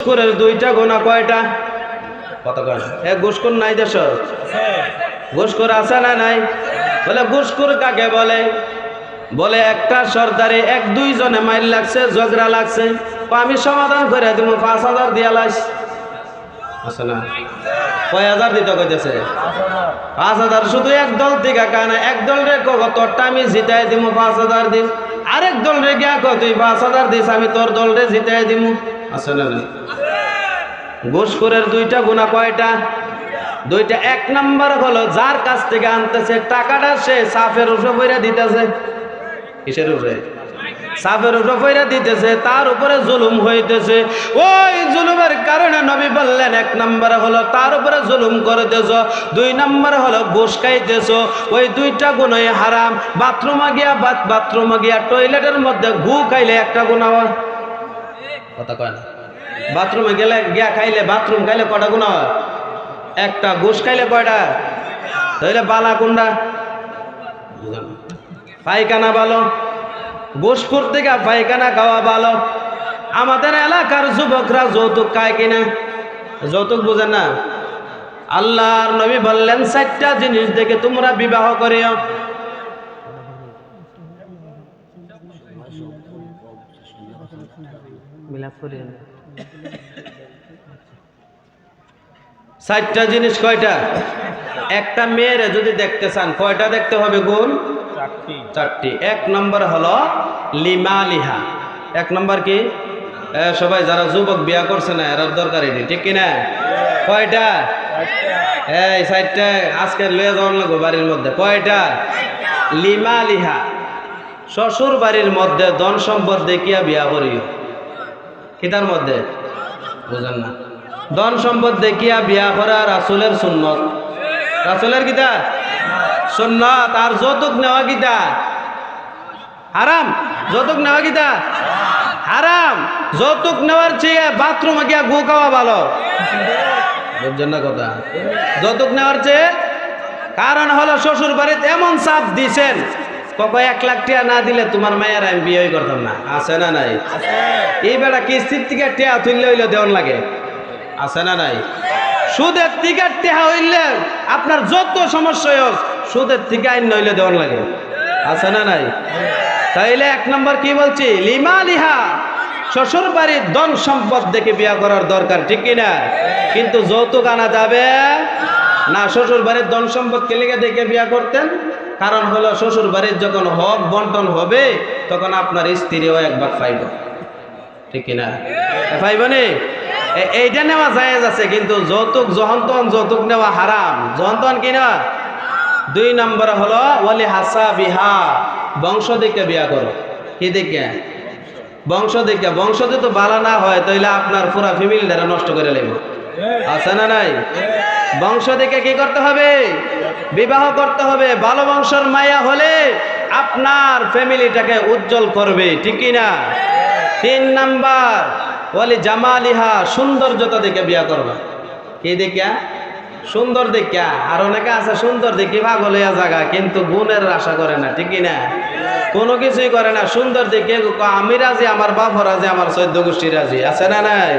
ঘুষখোরের দুইটা গুনাহ কয়টা? কত কয়? এক ঘুষখোর নাই দেশ? ঘুষখোর আছে না নাই? বলে ঘুষখোর কাকে বলে? বলে একটা সর্দারে এক দুইজনে মাইল লাগছে, ঝগড়া লাগছে, আমি সমাধান করে দিব, ৫,০০০ দিয়া লাইস আছে না? কয় হাজার দিতে কইতেছে? ৫,০০০। শুধু এক দল থেকে কানা, এক দল রে তোরটা আমি জিতাই দিব, ৫,০০০ দিস। আরেক দল রে গিয়া তুই ৫,০০০ দিস, আমি তোর দল রে জিতাই দিব, আছে না? ঘুষখোরের দুইটা গুনাহ কয়টা? দুইটা। এক নাম্বার হলো যার কাছ থেকে আনতেছে টাকাটা সে সাফের উপরে বইরা দিতেছে। কিসের উপরে? সাফের উপরে বইরা দিতেছে, তার উপরে জুলুম হইতেছে। ওই জুলুমের কারণে নবী বললেন এক নাম্বার হলো তার উপরে জুলুম করতেছ, দুই নাম্বার হলো ঘুষ খাইতেছ। ওই দুইটা গুনাহ হারাম। বাথরুমে গিয়া টয়লেটের মধ্যে ঘু খাইলে একটা গুনাহ। কথা কয় না? বাথরুমে গেলে গিয়া খাইলে, বাথরুম খাইলে কটা গুনাহ? একটা। ঘুষ খাইলে কয়টা? তাহলে বালা কোনটা? পায়খানা ভালো, ঘুষখোর থেকে পায়খানা খাওয়া ভালো। আমাদের এলাকার যুবকরা যৌতুক খায় কিনা? যৌতুক বুঝেন না? আল্লাহর নবী বললেন ৪টা জিনিস দেখে তোমরা বিবাহ করিও। মিলাদ করিও। ৪টা জিনিস কয়টা? একটা মেয়ের যদি দেখতে চান কয়টা দেখতে হবে গুণ? ৪টি। এক নম্বর হলো লিমালিহা। এক নম্বর কি? সবাই যারা যুবক বিয়া করছে না এর দরকার এটি, ঠিক কিনা? কয়টা? এই ৪টা আজকে লয়ে যাওয়ার লাগবে বাড়ির মধ্যে। কয়টা? লিমালিহা। শ্বশুর বাড়ির মধ্যে ধন সম্পদ দেখিয়া বিয়া করিও। কিতার মধ্যে? বুঝেন না? ধন সম্পদ দেখিয়া বিয়া করা রাসূলের সুন্নত। রাসূলের কিতা? সুন্নত। আর যৌতুক নেওয়া কিতা? হারাম। যৌতুক নেওয়া কিতা? হারাম। যৌতুক নেওয়ার চেয়ে বাথরুমে গিয়া গু খাওয়া ভালো। বুঝছেন না কথা? যৌতুক নেওয়ার চেয়ে। কারণ হলো শ্বশুর বাড়িতে এমন চাপ দিছেন, কত ১ লাখ টাকা না দিলে তোমার মায়ের আমি বিয়ে করতাম না, আছে না নাই? এই বেলা কিস্তির থেকে টেয়া তুললে হইলে দেওয়ান লাগে, আছে না নাই? সুদের থেকে টেহা হইলে আপনার যত সমস্যা হোক সুদের থেকে আইন নইলে দেওয়ান লাগে, আছে না নাই? তাইলে এক নম্বর কি বলছি? লিমালিহা। শ্বশুর বাড়ির ধন সম্পদ দেখে বিয়া করার দরকার, ঠিক কিনা? কিন্তু যৌতুক আনা যাবে না। শ্বশুর বাড়ির ধন সম্পদ কে লিগে দেখে বিয়া করতেন? কারণ হলো শ্বশুর বাড়ির যখন হক বন্টন হবে তখন আপনার স্ত্রীও এক ভাগ পাইব, ঠিক কিনা? পাইব নি? এইটা নেওয়া জায়েজ আছে, কিন্তু যৌতুক যখন যৌতুক নেওয়া হারাম। যখন কি না? ২ নম্বর হলো ওয়ালি হাসাবিহা। বংশ দেখে বিয়া করো। কি দেখে? বংশ দেখে। বংশ যদি ভালো না হয় তাহলে আপনার পুরা ফ্যামিলিটা নষ্ট করে লাগবে, আছে না নাই? বংশ দেখে কি করতে হবে? বিবাহ করতে হবে। ভালো বংশের মায়া হলে আপনার ফ্যামিলিটাকে উজ্জ্বল করবে, ঠিক কিনা? ৩ নাম্বার ওয়ালি জামালিহা। সৌন্দর্যতা দেখে বিয়া করবা। কি দেখিয়া? সুন্দর দেখিয়া। আর অনেকে আছে সুন্দর দেখি পাগল হইয়া জায়গা, কিন্তু গুণের আশা করে না, ঠিক কিনা? কোনো কিছুই করে না। সুন্দর দেখে আমি রাজি, আমার বাপ রাজি, আমার ১৪ গোষ্ঠী রাজি, আছে না নাই?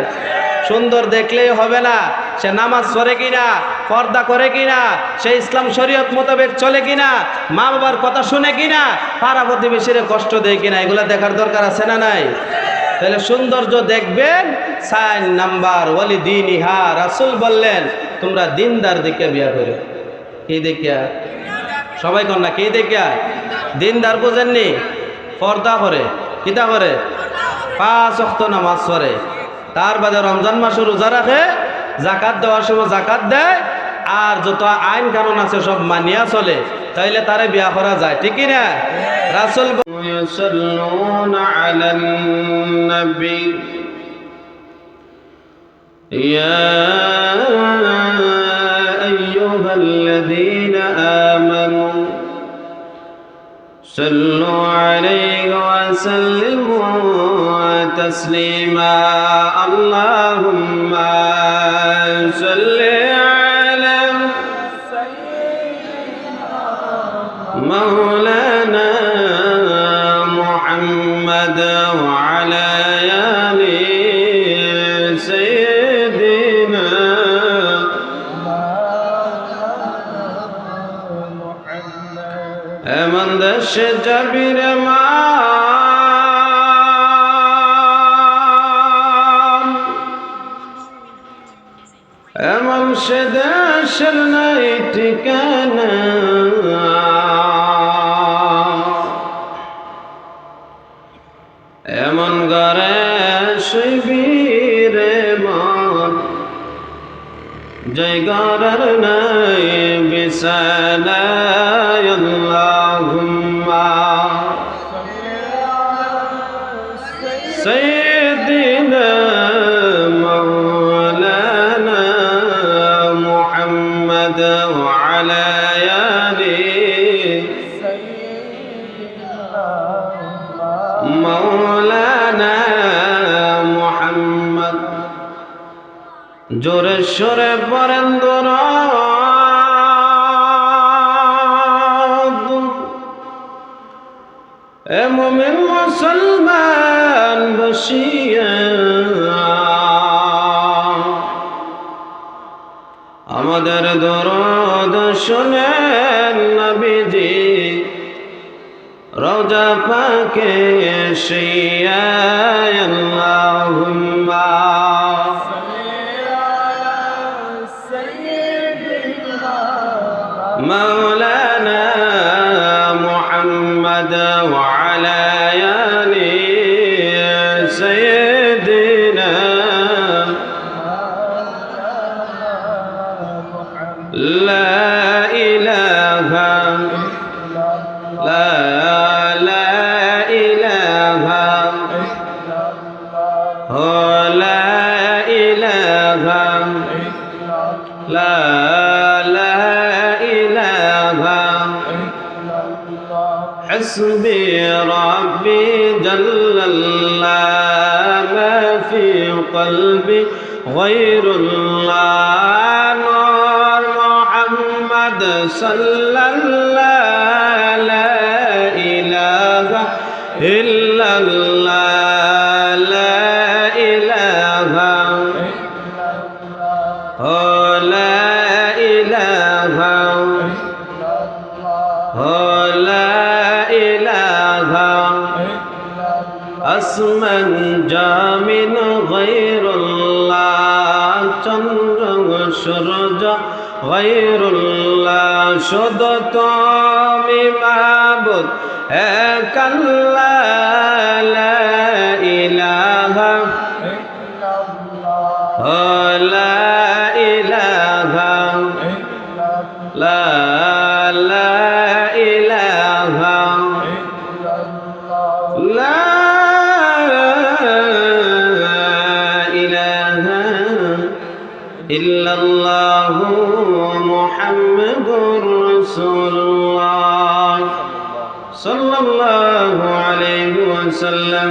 সুন্দর দেখলেই হবে না। সে নামাজ পড়ে কিনা, পর্দা করে কিনা, সে ইসলাম শরীয়ত মোতাবেক চলে কিনা, মা বাবার কথা শুনে কিনা, পাড়া প্রতিবেশীর কষ্ট দেয় কিনা, এগুলা দেখার দরকার আছে না নাই? তাহলে সৌন্দর্য দেখবেন। ৪ নাম্বার ওয়ালি দীনিহা। রাসূল বললেন তোমরা দিনদার দেখে বিয়া করো। কি দেখিয়া? সবাই কন না, কি দেখিয়া? দিনদার বুঝেননি? পর্দা করে, কিতা করে? ৫ ওয়াক্ত নামাজ পড়ে, তার বাদে রমজান মাসে রোজা রাখে, যাকাত দেওয়ার সময় যাকাত দেয়, আর যত আইন কানুন আছে সব মানিয়া চলে, তাইলে তারে বিয়া করা যায়, ঠিক কিনা? রাসূল ইয়াসাল্লুনা আলান নবী ইয়া আইয়ুহাল্লাযীনা আমানু সাল্লু আলাইহি ওয়া সাল্লিমু তাসলিমা। আল্লাহুম্মা সাল্লি আলা মাওলানা মুহাম্মদ ওয়া আলা আলি দেশে যাবি রে মা এমন সে দেশের নাই ঠিকানা এমন ঘরে শুইবি রে মন যে ঘরের নাই বিছানা আল্লাহুম্মা সাইয়্যিদিনা মাওলানা মুহাম্মদ ওয়া আলা মাওলানা মুহাম্মদ জোরে সোরে পড়েন দরুদ এ মুমিন মুসলমান বসিয়া আমাদের দরুদ শুনেন নবীজি রওজা পাকে শিয়া আল্লাহুম্মা مولانا محمد وعلى آل سيدنا لا إله لا إله لا إله لا حسبي ربي جل الله ما في قلبي غير الله نور محمد صلى الله لا إله إلا الله لا إله لا إله আসমান জামিন গায়রুল্লাহ চন্দ্র সূর্য গায়রুল্লাহ শুধু তুমি মাবুদ এক আল্লাহ লা ইলাহা লা ইলাহা লা ইলাহা লা ইল্লাল্লাহু মুহাম্মাদুর রাসূলুল্লাহ সাল্লাল্লাহু আলাইহি ওয়াসাল্লাম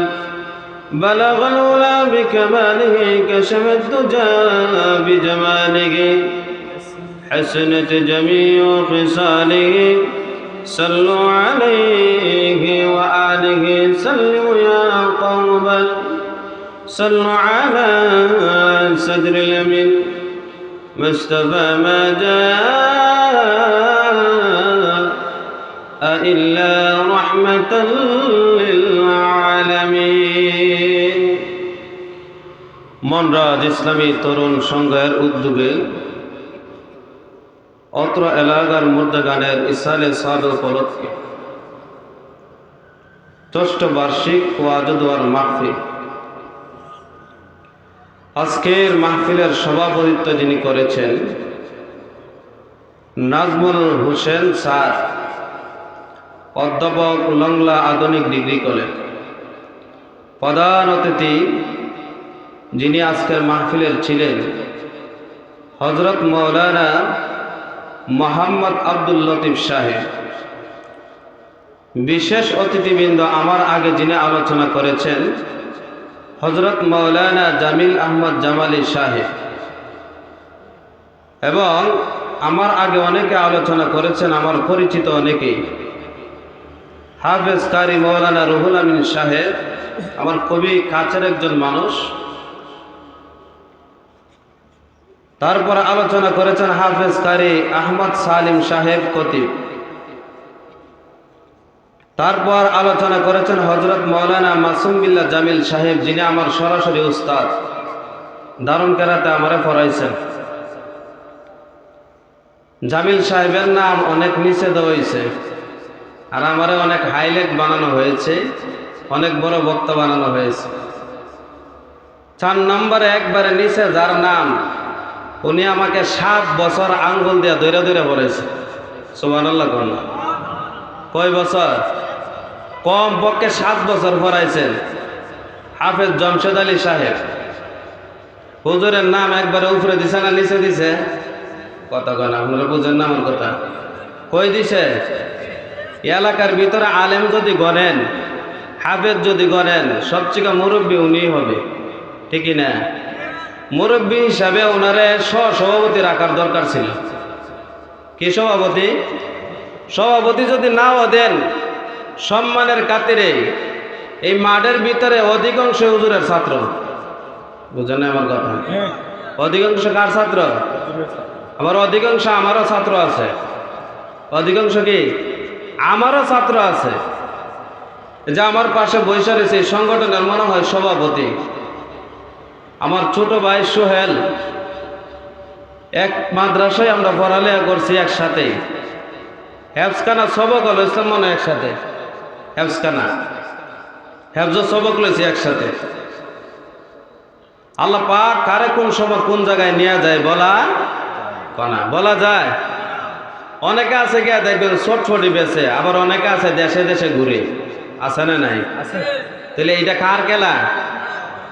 বালাগাল উলা বিকামালিহি কাশাফাত দুজা বিজামালিহি হাসানাত জামিউ খিসালিহি সাল্লু আলাইহি ওয়া আলিহি সাল্লিমু ইয়া কওমান صلوا على صدر اليمين مصطفى ما جاء إلا رحمة للعالمين মনরাজ ইসলামী তরুণ সংঘের উদ্যোগে অত্র এলাকার মুর্দাগানের ইসালে সাদ উপলক্ষে ষষ্ঠ বার্ষিক ওয়াজ দোয়ার মাহফিল আজকের মাহফিলের সভাপতিত্ব যিনি করেছেন নাজমুল হোসেন স্যার অধ্যাপক লংলা আধুনিক ডিগ্রি কলেজ প্রধান অতিথি যিনি আজকের মাহফিলের ছিলেন হযরত মাওলানা মোহাম্মদ আব্দুল লতিফ সাহেব বিশেষ অতিথিবৃন্দ আমার আগে যিনি আলোচনা করেছেন হযরত মাওলানা জামিল আহমদ জামালি সাহেব এবং আমার আগে অনেকে আলোচনা করেছেন আমার পরিচিত অনেকেই হাফেজ কারি মাওলানা রুহুল আমিন সাহেব আমার খুবই কাছের একজন মানুষ তারপর আলোচনা করেছেন হাফেজ কারি আহমদ সালিম সাহেব খতিব তারপর আলোচনা করেছেন হযরত মাওলানা মাসুম বিল্লাহ জামিল সাহেব, যিনি আমার সরাসরি উস্তাদ, দারুন কেরাতে আমারে পড়াইছেন। জামিল সাহেবের নাম অনেক নিচে দেওয়া হয়েছে, আর আমারে অনেক হাইলাইট বানানো হয়েছে, অনেক বড় বক্তা বানানো হয়েছে। 4 নম্বরে একবারে নিচে যার নাম, উনি আমাকে 7 বছর আঙ্গুল দিয়া দৈরা দৈরা পড়েছে। সুবহানাল্লাহ। কয় বছর? কম পক্ষে 7 বছর পড়াইছেন হাফেজ জমশেদ আলী সাহেব। হুজুরের নাম একবারে উপরে দিছে না নিচে দিছে? কথা কয় না, আপনারা বুঝেন না আমার কথা। কই দিছে? এলাকার ভিতরে আলেম যদি গণেন, হাফেজ যদি গণেন, সবচেয়ে মুরব্বী উনি হবে, ঠিকই না? মুরব্বী হিসাবে ওনারে সভাপতি রাখার দরকার ছিল। কি সভাপতি? সভাপতি যদি নাও দেন, সম্মানের খাতিরে এই মাঠের ভিতরে অধিকাংশ হুজুরের ছাত্র। বুঝেন না আমার কথা? অধিকাংশ কার ছাত্র? আবার অধিকাংশ আমারও ছাত্র আছে। অধিকাংশ কি? আমারও ছাত্র আছে। যে আমার পাশে বসে রয়েছে এই সংগঠনের মনে হয় সভাপতি, আমার ছোট ভাই সোহেল। এক মাদ্রাসায় আমরা পড়ালেখা করছি একসাথে, হেফজখানা সবক হলো ইসলাম মনে একসাথে, হেফজখানা হেফজ সবক লইছি একসাথে। আল্লাহ পাক কারে কোন সময় কোন জায়গায় নিয়ে যায় বলা যায়। অনেকে আছে গিয়া দেখবেন ছোটছটি বেছে, আবার অনেকে আছে দেশে দেশে ঘুরে, আছে না নাই? তাহলে এইটা কার খেলা?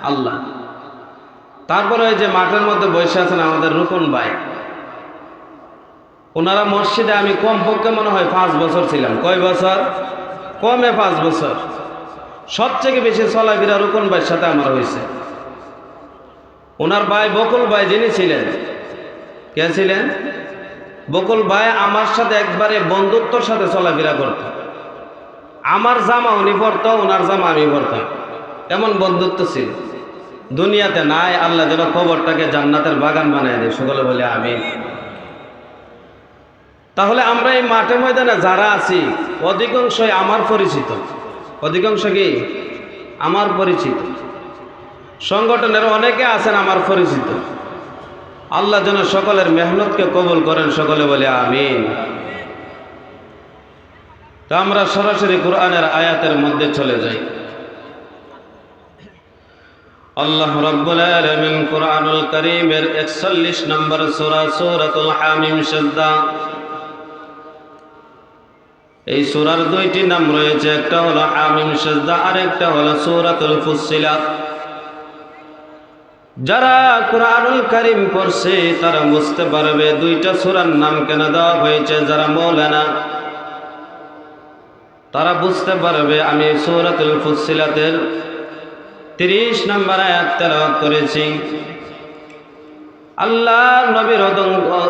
আল্লাহ। তারপরে ওই যে মাঠের মধ্যে বসে আছেন আমাদের রুকন ভাই, ওনারা মসজিদে আমি কমপক্ষে মনে হয় 5 বছর ছিলাম। কয় বছর? কমে 5 বছর। সবচেয়ে বেশি চলাফেরা রুকন ভাইয়ের সাথে আমার হয়েছে। ওনার ভাই বকুল ভাই যিনি ছিলেন, কে ছিলেন? বকুল ভাই আমার সাথে একবারে বন্ধুত্বর সাথে চলাফেরা করত। আমার জামা উনি পরতো, ওনার জামা আমি পরতাম, এমন বন্ধুত্ব ছিল। দুনিয়াতে নাই, আল্লাহ যেন খবরটাকে জান্নাতের বাগান বানায় দেয়, সকলে বলে আমিন। তাহলে আমরা এই মাঠে ময়দানে যারা আছি অধিকাংশই আমার পরিচিত। অধিকাংশ কি? আমার পরিচিত। সংগঠনের অনেকে আছেন আমার পরিচিত। আল্লাহ যেন সকলের মেহনতকে কবুল করেন, সকলে বলে আমিন। তো আমরা সরাসরি কোরআনের আয়াতের মধ্যে চলে যাই। আল্লাহ রাব্বুল আলামিন কোরআনুল কারীমের 41 নম্বর সূরা সূরাতুল হামিম সাজদা, এই সূরার 2টি নাম রয়েছে, একটা হলো হামিম সাজদা আর একটা হলো সূরাতুল ফুসসিলাত। যারা কোরআনুল কারীম পড়ছে তারা বুঝতে পারবে 2টা সূরার নাম কেন দেওয়া হয়েছে। যারা মৌলানা তারা বুঝতে পারবে। আমি সূরাতুল ফুসসিলাতের 30 নম্বর আয়াত তেলাওয়াত করেছি। আল্লাহ নবীর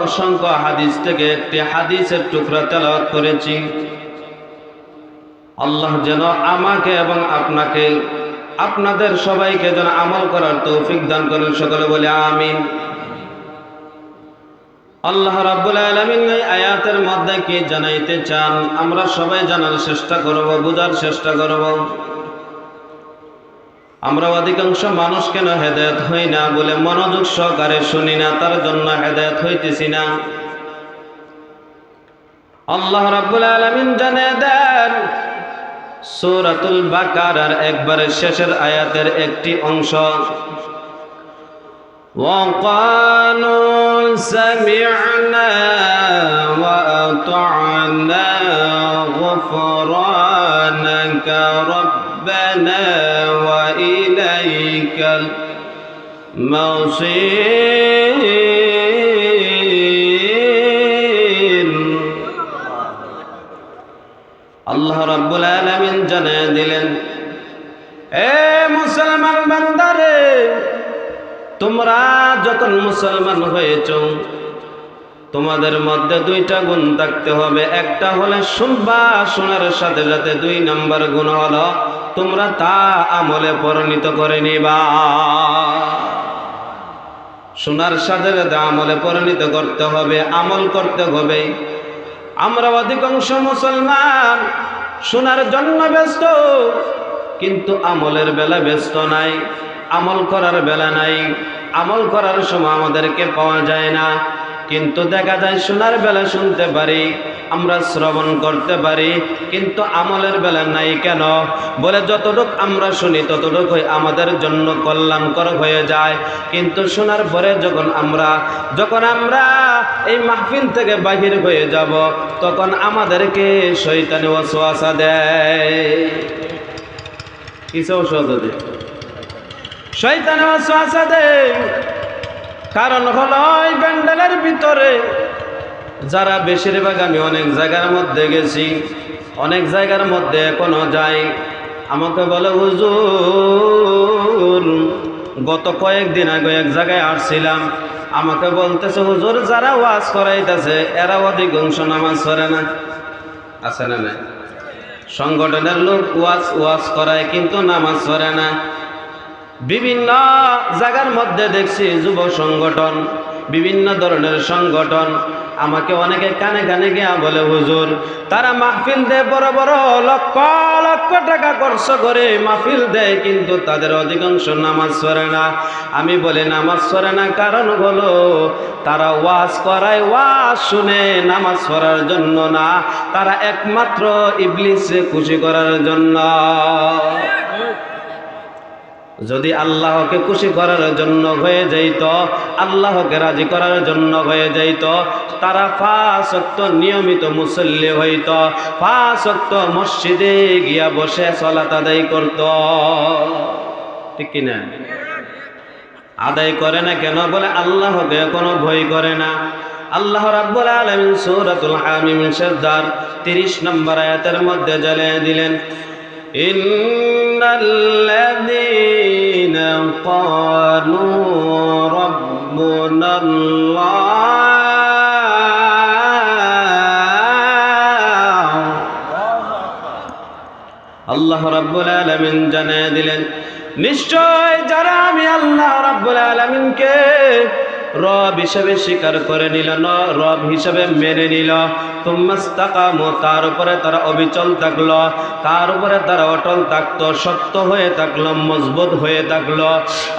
অসংখ্য হাদিস থেকে একটি হাদিসের টুকরা তেলাওয়াত করেছি। আল্লাহ যেন আমাকে এবং আপনাকে, আপনাদের সবাইকে যেন আমল করার তৌফিক দান করেন, সকলে বলে আমিন। আল্লাহ রাব্বুল আলামিন এই আয়াতের মধ্যে কি জানাইতে চান আমরা সবাই জানার চেষ্টা করব, বোঝার চেষ্টা করব। আমরা অধিকাংশ মানুষ কেন হেদায়েত হই না বলে মনোযোগ সহকারে শুনি না, তার জন্য হেদায়েত হইতেছি না। আল্লাহ রাব্বুল আলামিন জানিয়ে দেন সূরাতুল বাকারার একবারে শেষের আয়াতের একটি অংশ, ওয়াকালু সামি'না ওয়া আতা'না গুফরানাকা রাব্বানা ওয়া ইলাইকাল মাসির। আল্লাহ রাব্বুল আলামিন জানিয়ে দিলেন, এ মুসলমান বান্দারে, তোমরা যখন মুসলমান হয়েছ তোমাদের মধ্যে 2টা গুণ থাকতে হবে। একটা হলো শুনবা, শোনার সাথে সাথে 2 নম্বর গুণ হলো তোমরা তা আমলে পরিণত করে নিবা। শোনার সাথে সাথে আমলে পরিণত করতে হবে, আমল করতে হবে। আমরা অধিকাংশ মুসলমান শোনার জন্য ব্যস্ত, কিন্তু আমলের বেলা ব্যস্ত নাই, আমল করার বেলা নাই। আমল করার সময় আমাদেরকে পাওয়া যায় না, কিন্তু দেখা যায় শোনার বেলা শুনতে পারি, আমরা শ্রবণ করতে পারি, কিন্তু আমলের বেলা নাই। কেন? বলে যতটুক আমরা শুনি ততটুকুই আমাদের জন্য কল্যাণকর হয়ে যায়, কিন্তু শোনার পরে যখন আমরা এই মাহফিল থেকে বাহির হয়ে যাব, তখন আমাদেরকে শয়তানি ওয়াসওয়াসা দেয়। কিসে ওয়াসওয়াসা দেয়? শয়তানি ওয়াসওয়াসা দেয়। কারণ হলো এই প্যান্ডেলের ভিতরে যারা বেশিরভাগ, আমি অনেক জায়গার মধ্যে গেছি, অনেক জায়গার মধ্যে এখনো যাই, আমাকে বলে হুজুর, গত কয়েকদিন আগে এক জায়গায় আসছিলাম, আমাকে বলতেছে হুজুর যারা ওয়াজ করাইতেছে এরা অধিকাংশ নামাজ পড়ে না। আছে না নাই? সংগঠনের লোক ওয়াজ করায় কিন্তু নামাজ পড়ে না। বিভিন্ন জায়গার মধ্যে দেখছি যুব সংগঠন, বিভিন্ন ধরনের সংগঠন, আমাকে অনেকে কানে কানে গিয়া বলে হুজুর তারা মাহফিল দেয়, বড় বড় লক্ষ লক্ষ টাকা খরচ করে মাহফিল দেয়, কিন্তু তাদের অধিকাংশ নামাজ পড়ে না। আমি বলি নামাজ পড়ে না কারণ হলো তারা ওয়াজ করায়, ওয়াজ শুনে নামাজ পড়ার জন্য না, তারা একমাত্র ইবলিসকে খুশি করার জন্য। যদি আল্লাহকে খুশি করার জন্য হয়ে যাইত, আল্লাহকে রাজি করার জন্য হয়ে যাইত, তারা 5 ওয়াক্ত নিয়মিত মুসল্লি হইত, 5 ওয়াক্ত মসজিদে গিয়া বসে সালাত আদায় করত। ঠিক কিনা? আদায় করে না কেন? বলে আল্লাহকে কোনো ভয় করে না। আল্লাহ রাব্বুল আলামিন সূরাতুল হামিম সেজদার 30 নম্বর আয়াতের মধ্যে জানিয়ে দিলেন, ইন্নাল্লাযীনা ক্বালু রাব্বুনাল্লাহ। আল্লাহ রাব্বুল আলামিন জানিয়ে দিলেন, নিশ্চয় যারা আমি আল্লাহ রাব্বুল আলামিনকে রব হিসেবে স্বীকার করে নিল, রব হিসেবে মেনে নিল, তুমাস্তাকামু, তার উপরে তারা অবিচল থাকলো, তার উপরে তারা অটল থাকতো, শক্ত হয়ে থাকলো, মজবুত হয়ে থাকলো।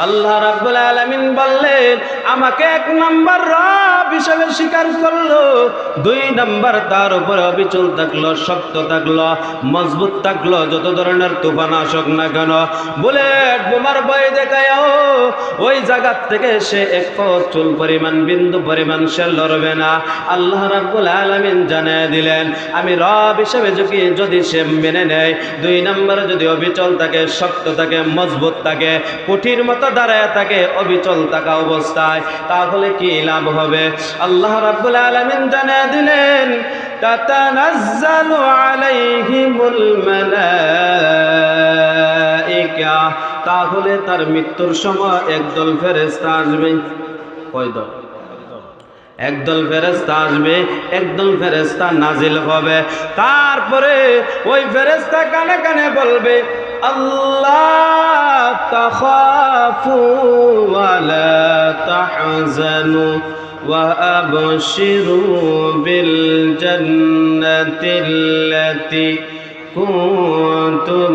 আল্লাহ রাব্বুল আলামিন বললেন আমাকে 1 নম্বর রব হিসেবে স্বীকার করলো, 2 নম্বর তার উপরে অবিচল থাকলো, শক্ত থাকলো, মজবুত থাকলো, যত ধরনের তুফান আসুক না কেন, বুলেট বোমার ভয় দেখায়ও ওই জায়গা থেকে সে এক চুল পরিমাণ, বিন্দু পরিমাণ সে লড়বে না। আল্লাহ রাব্বুল আলামিন জানিয়ে দিলেন আমি রব হিসেবে যদি সে মেনে নেয়, 2 নম্বরে যদি অবিচল থাকে, শক্ত থাকে, মজবুত থাকে, কুঠির মতো দাঁড়ায় থাকে অবিচল থাকা অবস্থায়, তাহলে কি লাভ হবে? আল্লাহ রাব্বুল আলামিন জানিয়ে দিলেন তাতানাজ্জালু আলাইহিমুল মালাইকা, তাহলে তার মৃত্যুর সময় একদল ফেরেশতা আসবে। কয় দল? একদল ফেরেশতা আসবে, একদল ফেরেশতা নাজিল হবে। তারপরে ওই ফেরেশতা কানে কানে বলবে আল্লাহ তাখাফু ওয়া লা তাহজানু ওয়া আবশিরু বিল জান্নাতিল্লাতী কুনতুম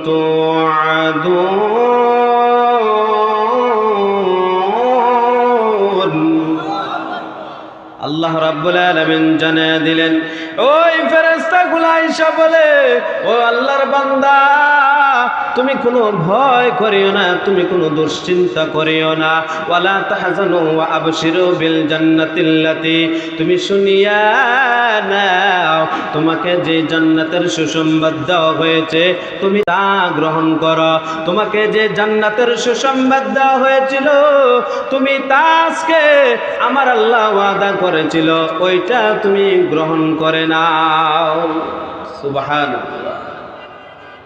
তুআদুন। আল্লাহ রাব্বুল আলামিন জানিয়ে দিলেন ওই ফেরেশতাগুলো আয়েশা বলে, ও আল্লাহর বান্দা তুমি কোনো ভয় করিও না, তুমি কোনো দুশ্চিন্তা করিও না, ওয়ালা তাহজানু ওয়া আবশিরু বিল জান্নাতিল্লাতী, তুমি শুনিয়া নাও তোমাকে যে জান্নাতের সুসংবাদ দেওয়া হয়েছে তুমি তা গ্রহণ করো। তোমাকে যে জান্নাতের সুসংবাদ দেওয়া হয়েছিল তুমি তা আজকে আমার আল্লাহ ওয়াদা করেছিল ওইটা তুমি গ্রহণ করে নাও। সুবহানাল্লাহ।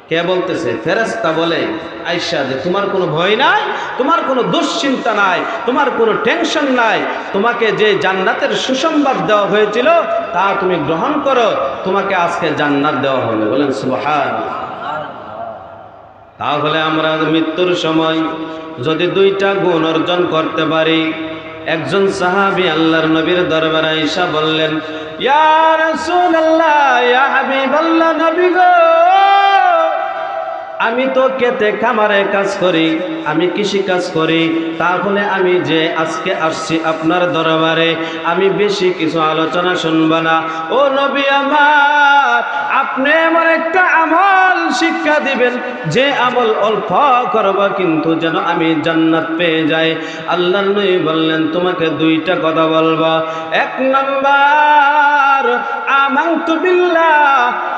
কে বলতেছে? ফেরেশতা বলে আয়েশা যে তোমার কোনো ভয় নাই, তোমার কোনো দুশ্চিন্তা নাই, তোমার কোনো টেনশন নাই, তোমাকে যে জান্নাতের সুসংবাদ দেওয়া হয়েছিল তা তুমি গ্রহণ করো, তোমাকে আজকে জান্নাত দেওয়া হবে। বলেন সুবহানাল্লাহ। তাহলে আমরা মৃত্যুর সময় যদি 2টা গুণ অর্জন করতে পারি, একজন সাহাবী আল্লাহর নবীর দরবারে আয়েশা বললেন, ইয়া রাসূলুল্লাহ, ইয়া হাবিবাল্লাহ, নবী গো, আমি তো খেতে খামারে কাজ করি, আমি কৃষি কাজ করি, তাহলে আমি যে আজকে আসছি আপনার দরবারে, আমি বেশি কিছু আলোচনা শুনব না। ও নবী আমার, আপনি আমার একটা আমল শিক্ষা দিবেন, যে আমল অল্প করব কিন্তু যেন আমি জান্নাত পেয়ে যাই। আল্লাহর নবী বললেন, তোমাকে দুইটা কথা বলবো। এক নাম্বার, আমানতু বিল্লাহ,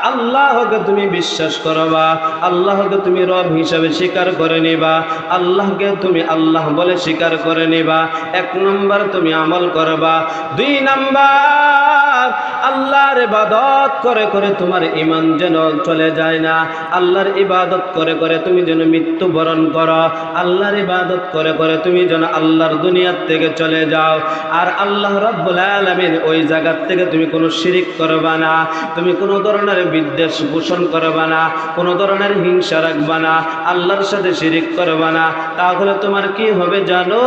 আল্লাহকে তুমি বিশ্বাস করবা, আল্লাহকে তুমি রব হিসাবে স্বীকার করে নিবা, আল্লাহকে তুমি আল্লাহ বলে স্বীকার করে নিবা। এক নম্বর তুমি আমল করবা। দুই নাম্বার, আল্লাহর ইবাদত করে করে তোমার ঈমান যেন চলে যায় না, আল্লাহর ইবাদত করে করে তুমি যেন মৃত্যুবরণ করো, আল্লাহর ইবাদত করে করে তুমি যেন আল্লাহর দুনিয়ার থেকে চলে যাও। আর আল্লাহ রাব্বুল আলামিন ওই জায়গা থেকে তুমি কোনো শিরিক করবা না, তুমি কোনো ধরনের বিদ্বেষ পোষণ করবা না, কোনো ধরনের হিংসা রাখবা না, আল্লাহর সাথে শিরিক করবা না। তাহলে তোমার কি হবে জানো?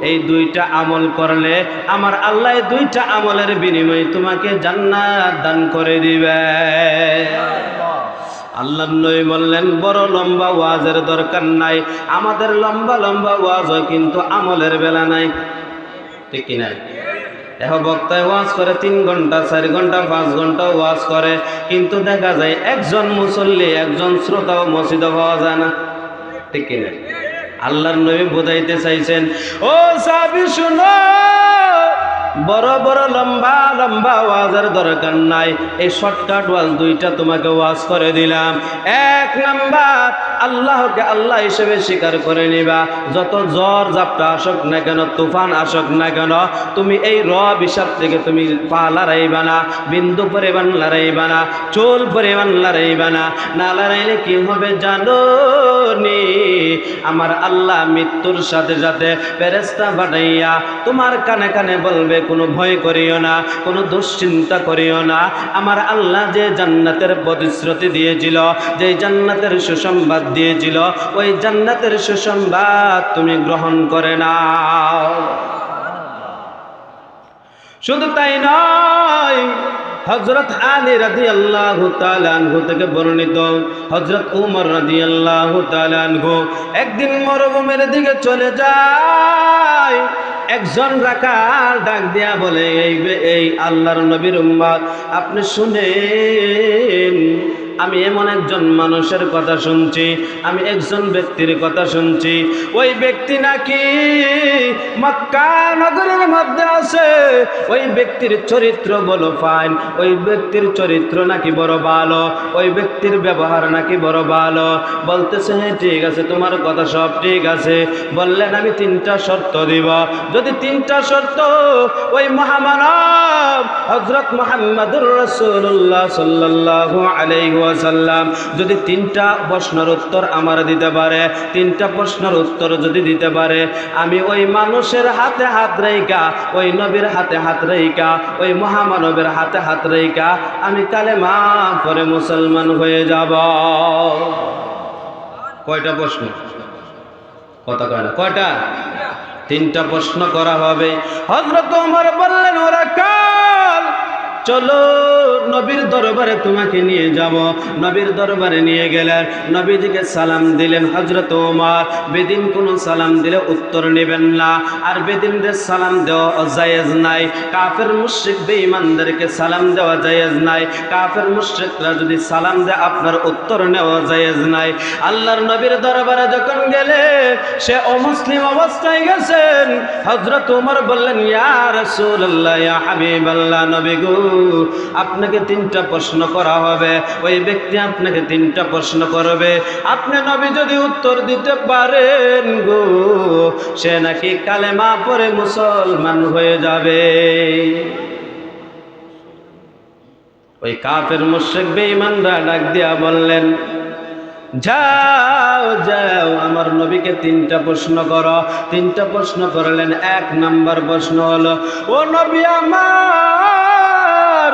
এই দুইটা আমল করলে আমার আল্লাহ এই দুইটা আমলের বিনিময়ে তোমাকে জান্নাত দান করে দিবে। আল্লাহর নবী বললেন, বড় লম্বা ওয়াজের দরকার নাই, আমাদের লম্বা লম্বা ওয়াজ হয় কিন্তু আমলের বেলা নাই, ঠিক কি নাই? এখন বক্তায় ওয়াজ করে 3 ঘন্টা 4 ঘন্টা 5 ঘন্টা ওয়াজ করে, কিন্তু দেখা যায় একজন মুসল্লি একজন শ্রোতাও মসজিদে পাওয়া যায় না, ঠিক কি নাই? আল্লাহর নবী বোঝাইতে চাইছেন, ও সাহাবী শুনো, বড় বড় লম্বা লম্বা ওয়াজের দরকার নাই, এই শর্টকাট ওয়াজ দুইটা তোমাকে ওয়াজ করে দিলাম। এক নাম্বার, আল্লাহকে আল্লাহ হিসেবে স্বীকার করে নিবা। যত ঝড় ঝাপটা আসুক না কেন, তুফান আসুক না কেন, তুমি এই রব হিসাব থেকে তুমি পা লড়াইবা না, বিন্দু পরিমাণ লড়াইবা না, চুল পরিমাণ লড়াইবা না। না লড়াইলে কি হবে জানো নি? আমার আল্লাহ মৃত্যুর সাথে সাথে ফেরেশতা পাঠাইয়া তোমার কানে কানে বলবে, কোনো ভয় করিও না, কোনো দুশ্চিন্তা করিও না, আমার আল্লাহ যে জান্নাতের প্রতিশ্রুতি দিয়েছিল, যে জান্নাতের সুসংবাদ দিয়েছিল, ওই জান্নাতের সুসংবাদ তুমি গ্রহণ করে নাও। শুধু তাই নয়, হযরত আলী রাদিয়াল্লাহু তাআলা আনহু থেকে বর্ণিত, হযরত উমর রাদিয়াল্লাহু তাআলা আনহু একদিন মরুভূমির দিকে চলে যায়। একজন রাখাল ডাক দিয়া বলে, এই আল্লাহর নবীর উম্মত, আপনি শুনেন, আমি এমন একজন মানুষের কথা শুনছি, আমি একজন ব্যক্তির কথা শুনছি, ওই ব্যক্তি নাকি মক্কা নগরের মধ্যে আছে, ওই ব্যক্তির চরিত্র বড় ফাইন, ওই ব্যক্তির চরিত্র নাকি বড় ভালো, ওই ব্যক্তির ব্যবহার নাকি বড় ভালো। বলতেছে, হ্যাঁ ঠিক আছে, তোমার কথা সব ঠিক আছে। বললেন, আমি 3টা শর্ত দিব। যদি 3টা শর্ত ওই মহামানব হযরত মুহাম্মদুর রাসূলুল্লাহ সাল্লাল্লাহু আলাইহি ওয়াসাল্লাম যদি 3টা প্রশ্নের উত্তর আমার দিতে পারে, 3টা প্রশ্নের উত্তর যদি দিতে পারে, আমি ওই মানুষের হাতে হাত রেখা, ওই নবীর হাতে হাত রেখা, ওই মহামানবের হাতে হাত রেখা আমি কালেমা পড়ে মুসলমান হয়ে যাব। কয়টা প্রশ্ন? কথা কয় না, কয়টা? 3টা প্রশ্ন করা হবে। হযরত ওমর বললেন, ওরা কাল চলো নবীর দরবারে তোমাকে নিয়ে যাব। নবীর দরবারে নিয়ে গেলেন, নবীজিকে সালাম দিলেন। হযরত ওমর বেদিন কোন সালাম দিলে উত্তর নেবেন না, আর বেদিনদের সালাম দেওয়া জায়েজ নাই, কাফের মুশরিক বেঈমানদেরকে সালাম দেওয়া জায়েজ নাই, কাফের মুশরিকরা যদি সালাম দেয় আপনার উত্তর নেওয়া জায়েজ নাই। আল্লাহর নবীর দরবারে যখন গেলে সে অমুসলিম অবস্থায় গেছেন, হযরত ওমর বললেন, ইয়া রাসূলুল্লাহ, ইয়া হাবিবাল্লাহ, নবী গো, আপনাকে 3টা প্রশ্ন করা হবে। ওই ব্যক্তি আপনাকে 3টা প্রশ্ন করবে, আপনি নবী যদি উত্তর দিতে পারেন গো, সে নাকি কালেমা পড়ে মুসলমান হয়ে যাবে। ওই কাফের মুশরিক বেঈমানরা ডাক দিয়া বললেন, যাও যাও আমার নবীকে 3টা প্রশ্ন করো। 3টা প্রশ্ন করলেন। 1 নাম্বার প্রশ্ন হলো, ও নবী আমার,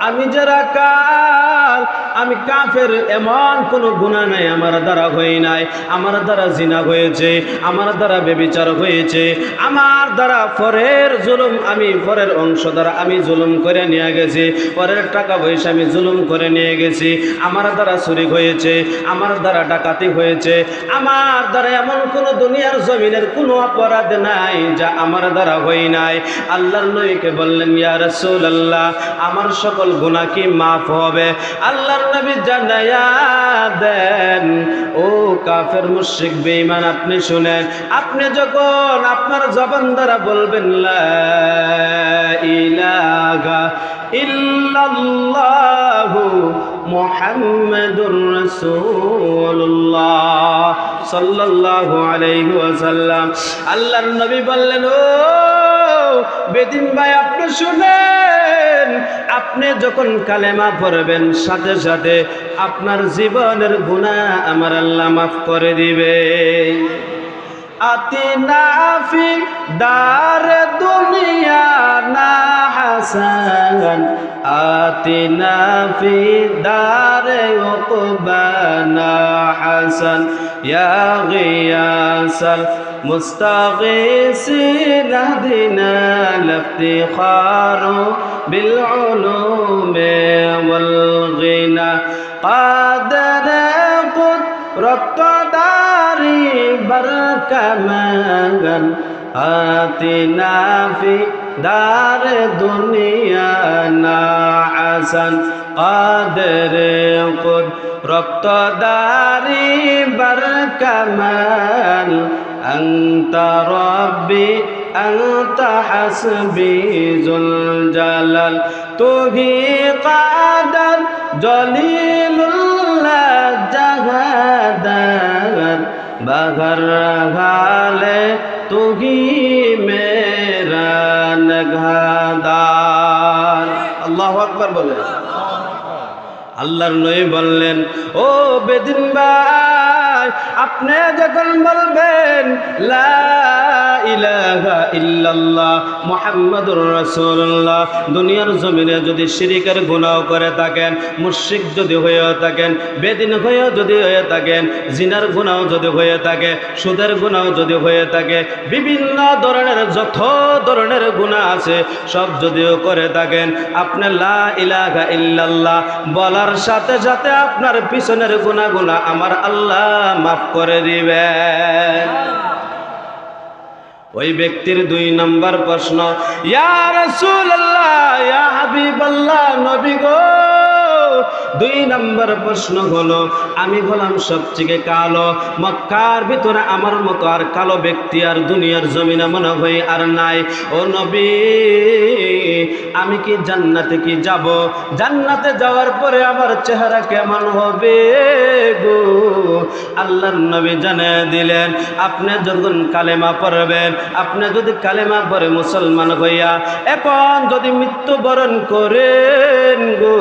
আমি যে রাখাল, আমি কাফের, এমন কোনো গুনাহ নাই আমার দ্বারা হয় নাই। আমার দ্বারা জিনা হয়েছে, আমার দ্বারা ব্যভিচার হয়েছে, আমার দ্বারা পরের জুলুম, আমি পরের অংশ দ্বারা আমি জুলুম করে নিয়ে গেছি, পরের টাকা পয়সা আমি জুলুম করে নিয়ে গেছি, আমার দ্বারা চুরি হয়েছে, আমার দ্বারা ডাকাতি হয়েছে, আমার দ্বারা এমন কোনো দুনিয়ার জমিনের কোনো অপরাধ নাই যা আমার দ্বারা হয় নাই। আল্লাহর নবীকে বললেন, ইয়া রাসূলুল্লাহ, আমার সকল গুনাহ কি মাফ হবে? আল্লাহর নবী জানায়া দেন, ও কাফের মুশরিক বেঈমান, আপনি শুনেন, আপনি যখন আপনার জবান দ্বারা বলবেন লা ইলাহা ইল্লাল্লাহু মুহাম্মাদুর রাসূলুল্লাহ সাল্লাল্লাহু আলাইহি ওয়াসাল্লাম, আল্লাহর নবী বললেন, ও বেদিন ভাই, আপনি শুনেন, আপনি যখন কালেমা পড়বেন সাথে সাথে আপনার জীবনের গুনাহ আমার আল্লাহ মাফ করে দিবে। আতিনা ফি দার দুনিয়া না হাসান, আতিনা ফি দার উকবানা হাসান, ইয়া গিয়াসাল মুস্তাগীসিন আহদিনা লিফতিখারু বিল উলুমি ওয়াল গিনা قادر رقداري بركمان آتنا في دار دنيانا حسن قادر قد رقداري بركمان أنت ربي أنت حسبي ذو الجلال তুহি কাদার জলিলুল্লাহ জাহাদার বাঘর গালে তুহি মেরা নগাদার। আল্লাহু আকবার বলে। আল্লাহর নবী বললেন, ও বেদিন ভাই, আপনি যখন বলবেন লা ইলাহা ইল্লাল্লাহ মুহাম্মাদুর রাসূলুল্লাহ, দুনিয়ার জমিনে যদি শিরকের গুনাহ করে থাকেন, মুশরিক যদি হয়ে থাকেন, বেদিন হয়ে যদি হয়ে থাকেন, জিনার গুনাহ যদি হয়ে থাকে, সুদের গুনাহ যদি হয়ে থাকে, বিভিন্ন ধরনের যত ধরনের গুনাহ আছে সব যদিও করে থাকেন, আপনি লা ইলাহা ইল্লাল্লাহ বলার সাথে সাথে আপনার পিছনের গুনাহগুলো আমার আল্লাহ মাফ করে দিবেন। ওই ব্যক্তির 2 নম্বর প্রশ্ন, ইয়া রাসূলুল্লাহ, ইয়া হাবিবাল্লাহ, নবী গো, 2 নম্বর প্রশ্ন হলো, আমি হলাম সবচেয়ে কালো, মক্কার ভিতরে আমার মতো আর কালো ব্যক্তি আর দুনিয়ার জমিনে মনে হয় আর নাই। ও নবী, আমি কি জান্নাতে কি যাব? জান্নাতে যাওয়ার পরে আমার চেহারা কেমন হবে গো? আল্লাহর নবী জানিয়ে দিলেন, আপনি যখন কালেমা পড়বেন, আপনি যদি কালেমা পড়ে মুসলমান হইয়া এখন যদি মৃত্যুবরণ করেন গো,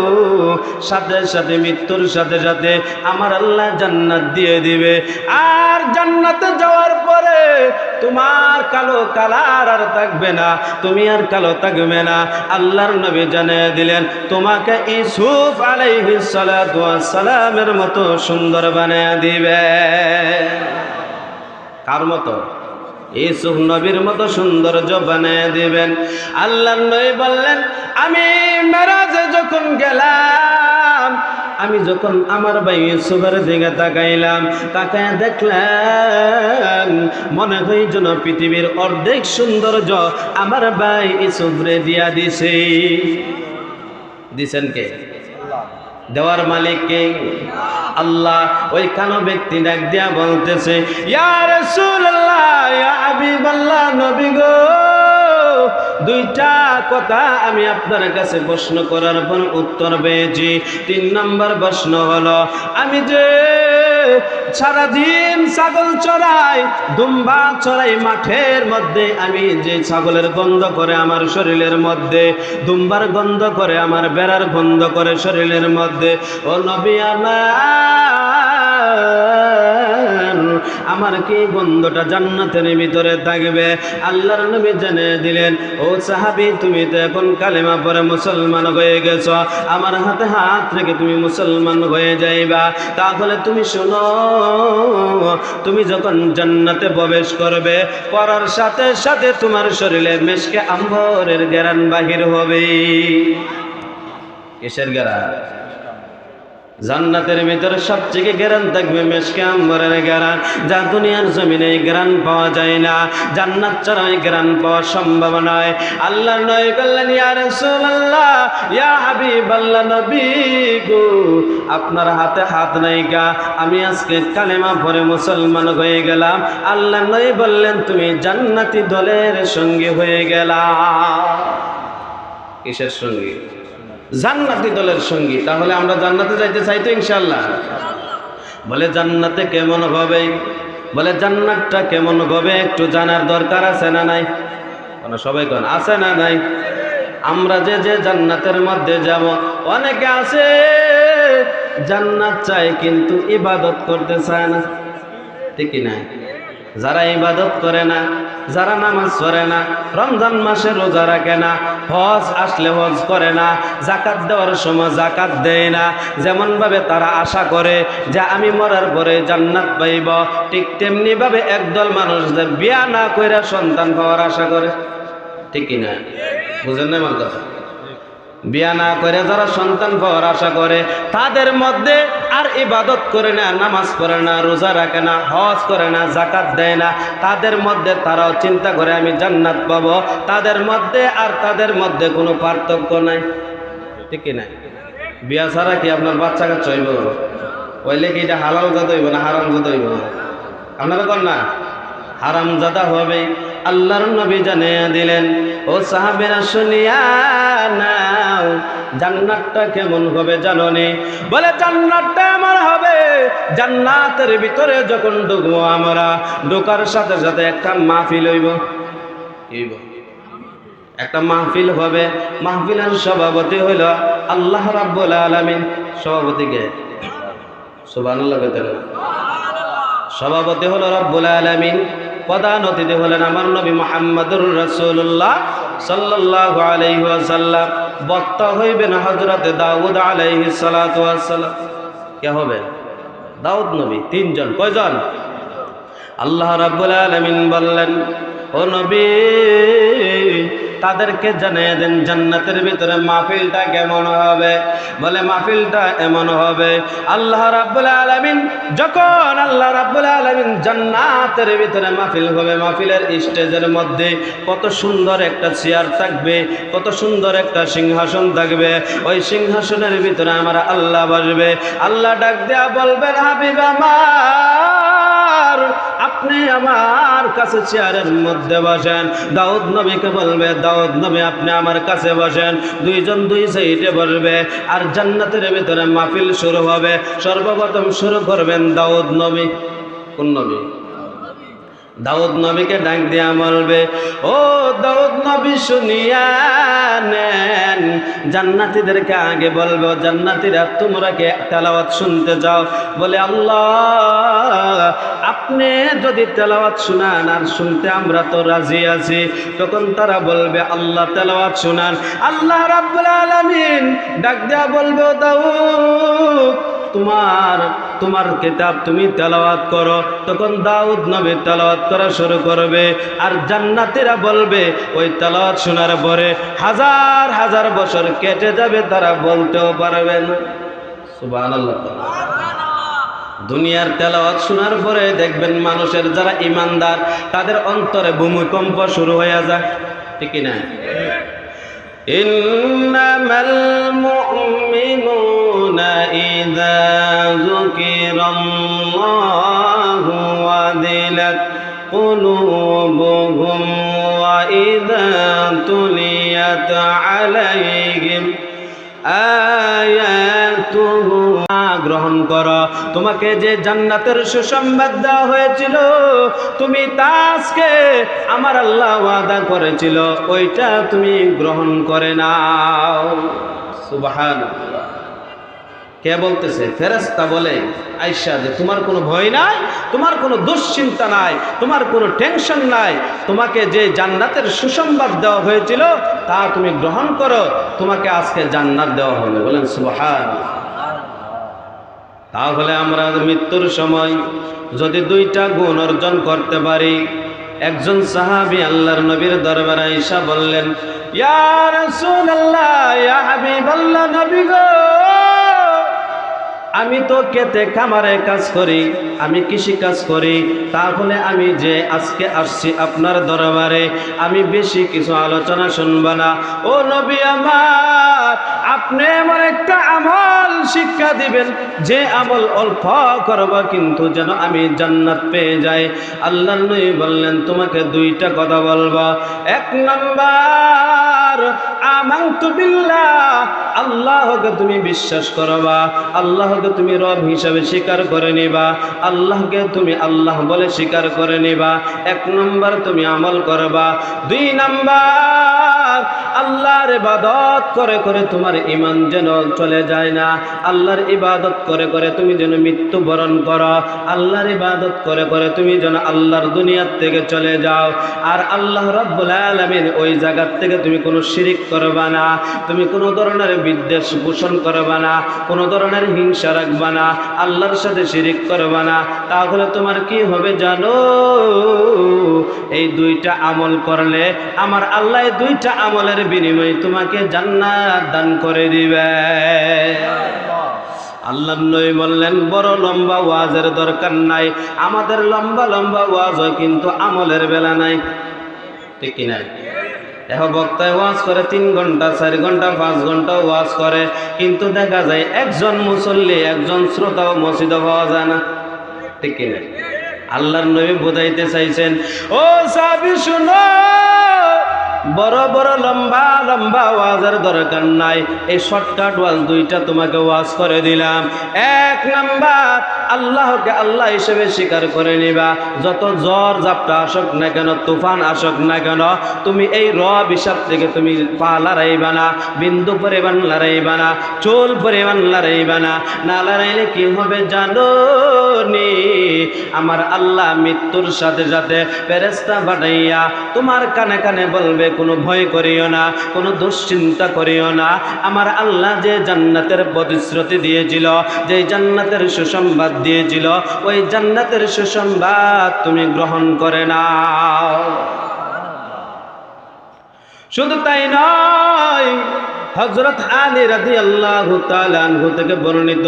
সাথে সাথে মৃত্যুর সাথে সাথে আমার আল্লাহ জান্নাত দিয়ে দিবে। আর জান্নাতে যাওয়ার পরে তোমার কালো কালার আর থাকবে না, তুমি আর কালো থাকবে না। আল্লাহর নবী জানিয়ে দিলেন, তোমাকে ইউসুফ আলাইহিস সালাতু ওয়াস সালামের মতো সুন্দর বানিয়ে দিবে। কার মতো? ইউসুফ নবীর মতো সৌন্দর্য বানিয়ে দিবেন। আল্লাহর নবী বললেন, আমি মেরাজে যখন গেলাম, আমি যখন আমার ভাই ইউসুফের দিকে তাকাইলাম, তাকায় দেখলাম মনে হয় যেন পৃথিবীর অর্ধেক সৌন্দর্য আমার ভাই ইউসুফরে দিয়া দিছে। দিছেন কে? দেওয়ার মালিক কে? আল্লাহ। ওই কালো ব্যক্তি ডাক দিয়া বলতেছে, ইয়া রাসূলুল্লাহ, ইয়া হাবিবাল্লাহ, নবী গো, 2টা কথা আমি আপনার কাছে প্রশ্ন করার পর উত্তর পেয়েছি। 3 নম্বর প্রশ্ন হলো, আমি যে সারাদিন ছাগল চড়াই, দুম্বা চড়াই মাঠের মধ্যে, আমি যে ছাগলের গন্ধ করে আমার শরীরের মধ্যে, দুম্বার গন্ধ করে আমার বেড়ার গন্ধ করে শরীরের মধ্যে, ও নবী আমার, আমার কি বন্ধুটা জান্নাতের ভিতরে থাকবে? আল্লাহর নবী জানিয়ে দিলেন, ও সাহাবী, তুমি তো এখন কালেমা পড়ে মুসলমান হয়ে গেছো, আমার হাতে হাত রেখে তুমি মুসলমান হয়ে যাইবা। তাহলে তুমি শোনো, তুমি যখন জান্নাতে প্রবেশ করবে, করার সাথে সাথে তোমার শরীরে মেশকে আম্বরের ঘ্রাণ বাহির হবে। কিসের ঘ্রাণ? জান্নাতের ভিতরে সবচেয়ে ঘ্রাণ থাকবে মেশকে আম্বরের ঘ্রাণ, যা দুনিয়ার জমিনে ঘ্রাণ পাওয়া যায় না। জান্নাত ছাড়া এই ঘ্রাণ পাওয়া সম্ভব নয়। আল্লাহর নবী বললেন, ইয়া রাসূলুল্লাহ, ইয়া হাবিবাল্লাহ, নবী গো, আপনার হাতে হাত নাই গা, আমি আজকে কালেমা পড়ে মুসলমান হয়ে গেলাম। আল্লাহর নবী বললেন, তুমি জান্নাতি দলের সঙ্গী হয়ে গেলা। কিসের সঙ্গী? জান্নাতি দলের সঙ্গী। তাহলে আমরা জান্নাতে যাইতে চাই তো ইনশাআল্লাহ? বলে জান্নাতে কেমন হবে? বলে জান্নাতটা কেমন হবে একটু জানার দরকার আছে না নাই? সবাই কোন আছে না নাই? আমরা যে যে জান্নাতের মধ্যে যাব, অনেকে আছে জান্নাত চায় কিন্তু ইবাদত করতে চায় না, ঠিক না? যারা ইবাদত করে না, যারা নামাজ পড়ে না, রমজান মাসে রোজা রাখে না, হজ আসলে হজ করে না, যাকাত দেওয়ার সময় যাকাত দেয় না, যেমন ভাবে তারা আশা করে যে আমি মরার পরে জান্নাত পাইব, ঠিক তেমনি ভাবে একদল মানুষ যে বিয়া না কইরা সন্তান পাওয়ার আশা করে, ঠিক না? বুঝেন না আমার কথা? বিয়া না করে যারা সন্তান পাওয়ার আশা করে, তাদের মধ্যে আর ইবাদত করে না, নামাজ পড়ে না, রোজা রাখে না, হজ করে না, যাকাত দেয় না, তাদের মধ্যে তারাও চিন্তা করে আমি জান্নাত পাবো, তাদের মধ্যে আর তাদের মধ্যে কোনো পার্থক্য নাই, ঠিক না? বিয়া ছাড়া কি আপনার বাচ্চা কাচ্চা হইব? হইলে কি এটা হালাল জাদা হইব না হারাম জাদা হইব? আপনারা কর না, হারাম জাদা হবে। আল্লাহর নবী জানিয়ে দিলেন, ও সাহাবীরা শুনিয়া নাও, জান্নাতটা কেমন হবে জানো নি? বলে জান্নাতটা এমন হবে, জান্নাতের ভিতরে যখন ঢুকবো আমরা, ঢোকার সাথে সাথে একটা মাহফিল হইব। কি হইব? একটা মাহফিল হবে। মাহফিলের সভাপতি হইল আল্লাহ রাব্বুল আলামিন। সভাপতি কে? সুবহানাল্লাহ। সভাপতি হলো রব্বুল আলামিন, প্রধান অতিথি হলেন আমার নবী মুহাম্মদুর রাসূলুল্লাহ সাল্লাল্লাহু আলাইহি ওয়াসাল্লাম। বক্তা হইবেন হযরতে দাউদ আলাইহিস সালাতু ওয়াস সালাম। কে হবে? দাউদ নবী। তিনজন। কয়জন? আল্লাহ রাব্বুল আলামিন বললেন, ও নবী, তাদেরকে জানিয়ে দেন জান্নাতের ভিতরে মাহফিলটা কেমন হবে। বলে মাহফিলটা এমন হবে, আল্লাহ রাব্বুল আলামিন যখন আল্লাহ রাব্বুল আলামিন জান্নাতের ভিতরে মাহফিল হবে, মাহফিলের স্টেজের মধ্যে কত সুন্দর একটা চেয়ার থাকবে, কত সুন্দর একটা সিংহাসন থাকবে। ওই সিংহাসনের ভিতরে আমার আল্লাহ বসবে। আল্লাহ ডাক দেয়া বলবেন, হাবিব আমার, আপনি আমার কাছে চেয়ারের মধ্যে বসেন। দাউদ নবীকে বলবে, দাউদ নবী আপনি আমার কাছে বসেন। দুইজন দুই সাইডে বসবে, আর জান্নাতের ভিতরে মাহফিল শুরু হবে। সর্বপ্রথম শুরু করবেন দাউদ নবী। কোন নবী? দাউদ নবীকে ডাক দিয়া বলবে, ও দাউদ নবী শুনিয়া নেন। জান্নাতীদেরকে আগে বলবো, জান্নাতীরা তোমরা কে তেলাওয়াত শুনতে যাও? বলে আল্লাহ, আপনি যদি তেলাওয়াত শুনান আর শুনতে আমরা তো রাজি আছি। তখন তারা বলবে আল্লাহ তেলাওয়াত শুনান। আল্লাহ রাব্বুল আলামিন ডাক দিয়া বলবে, দাউদ তোমার কিতাব তুমি তেলাওয়াত করো। তখন দাউদ নবী তেলাওয়াত করা শুরু করবে, আর জান্নাতীরা বলবে ওই তেলাওয়াত শোনার পরে হাজার হাজার বছর কেটে যাবে, তারা বলতেও পারবে না। সুবহানাল্লাহ। দুনিয়ার তেলাওয়াত শোনার পরে দেখবেন মানুষের যারা ইমানদার, তাদের অন্তরে ভূমিকম্প শুরু হয়ে যায়, ঠিক না? ইন্নামাল মুমিনুনা ইযা যুকিরাল্লাহু ওয়াজিলাত কুলুবুহুম ওয়া ইযা তুলিয়াত আলাইহিম আয়াতুহু। গ্রহণ করো, তোমাকে যে জান্নাতের সুসংবাদ দেওয়া হয়েছিল, তুমি তা আজকে আমার আল্লাহ ওয়াদা করেছিল, ওইটা তুমি গ্রহণ করে নাও। সুবহানাল্লাহ। কে বলতেছে? ফেরেশতা বলে আয়েশা যে তোমার কোনো ভয় নাই, তোমার কোনো দুশ্চিন্তা নাই, তোমার কোনো টেনশন নাই, তোমাকে যে জান্নাতের সুসংবাদ দেওয়া হয়েছিল তা তুমি গ্রহণ করো, তোমাকে আজকে জান্নাত দেওয়া হবে। বলেন সুবহানাল্লাহ। তাহলে আমরা মৃত্যুর সময় যদি দুইটা গুণ অর্জন করতে পারি। একজন সাহাবী আল্লাহর নবীর দরবারে আয়েশা বললেন, ইয়া রাসূলুল্লাহ, ইয়া হাবিবাল্লাহ, নবী গো, আমি তো খেতে খামারে কাজ করি, আমি কৃষি কাজ করি, তাহলে আমি যে আজকে আসছি আপনার দরবারে, আমি বেশি কিছু আলোচনা শুনব না। ও নবী আমার, আপনি আমার একটা আমল শিক্ষা দিবেন, যে আমল অল্প করব কিন্তু যেন আমি জান্নাত পেয়ে যাই। আল্লাহর নবী বললেন, তোমাকে দুইটা কথা বলবো। এক নাম্বার, আমানতু বিল্লাহ, আল্লাহকে তুমি বিশ্বাস করবা, আল্লাহকে তুমি রব হিসাবে স্বীকার করে নিবা, আল্লাহকে তুমি আল্লাহ বলে স্বীকার করে নিবা। এক নম্বর তুমি আমল করবা। দুই নাম্বার, আল্লাহর ইবাদত করে করে তোমার ঈমান যেন চলে যায় না, আল্লাহর ইবাদত করে করে তুমি যেন মৃত্যুবরণ করো, আল্লাহর ইবাদত করে করে তুমি যেন আল্লাহর দুনিয়ার থেকে চলে যাও। আর আল্লাহ রাব্বুল আলামিন ওই জায়গা থেকে তুমি কোনো শিরিক করবা না, তুমি কোনো ধরনের বিদ্বেষ পোষণ করবা না, কোনো ধরনের হিংসা রাখবা না, আল্লাহর সাথে শিরিক করবা না। তাহলে তোমার কি হবে জানো? এই দুইটা আমল করলে আমার আল্লাহ এই দুইটা আমলের বিনিময়ে তোমাকে জান্নাত দান করে দিবে। আল্লাহ নবী বললেন, বড় লম্বা ওয়াজের দরকার নাই, আমাদের লম্বা লম্বা ওয়াজ হয় কিন্তু আমলের বেলা নাই, ঠিক কি নাই? এখন বক্তায় ওয়াজ করে 3 ঘন্টা 4 ঘন্টা 5 ঘন্টা ওয়াজ করে, কিন্তু দেখা যায় একজন মুসল্লি একজন শ্রোতাও মসজিদে পাওয়া যায় না, ঠিক কি নাই? আল্লাহর নবী বোঝাইতে চাইছেন, ও সাহাবী শুনো, বড় বড় লম্বা লম্বা ওয়াজের দরকার নাই, এই শর্টকাট ওয়াজ দুইটা তোমাকে ওয়াজ করে দিলাম। এক নাম্বার, আল্লাহকে আল্লাহ হিসেবে স্বীকার করে নিবা। যত ঝড় ঝাপটা আসুক না কেন, তুফান আসুক না কেন, তুমি এই রব হিসাব থেকে তুমি পা লড়াইবা না, বিন্দু পরিমাণ লড়াইবা না, চুল পরিমাণ লড়াইবা না। না লড়াইলে কি হবে জানো নি? আমার আল্লাহ মৃত্যুর সাথে সাথে ফেরেশতা পাঠাইয়া তোমার কানে কানে বলবে, কোনো ভয় করিও না, কোনো দুশ্চিন্তা করিও না, আমার আল্লাহ যে জান্নাতের প্রতিশ্রুতি দিয়েছিল, যে জান্নাতের সুসংবাদ দিয়েছিল, ওই জান্নাতের সুসংবাদ তুমি গ্রহণ করে নাও। শুধু তাই নয়, হযরত আলী রাদিয়াল্লাহু তাআলা আনহু থেকে বর্ণিত,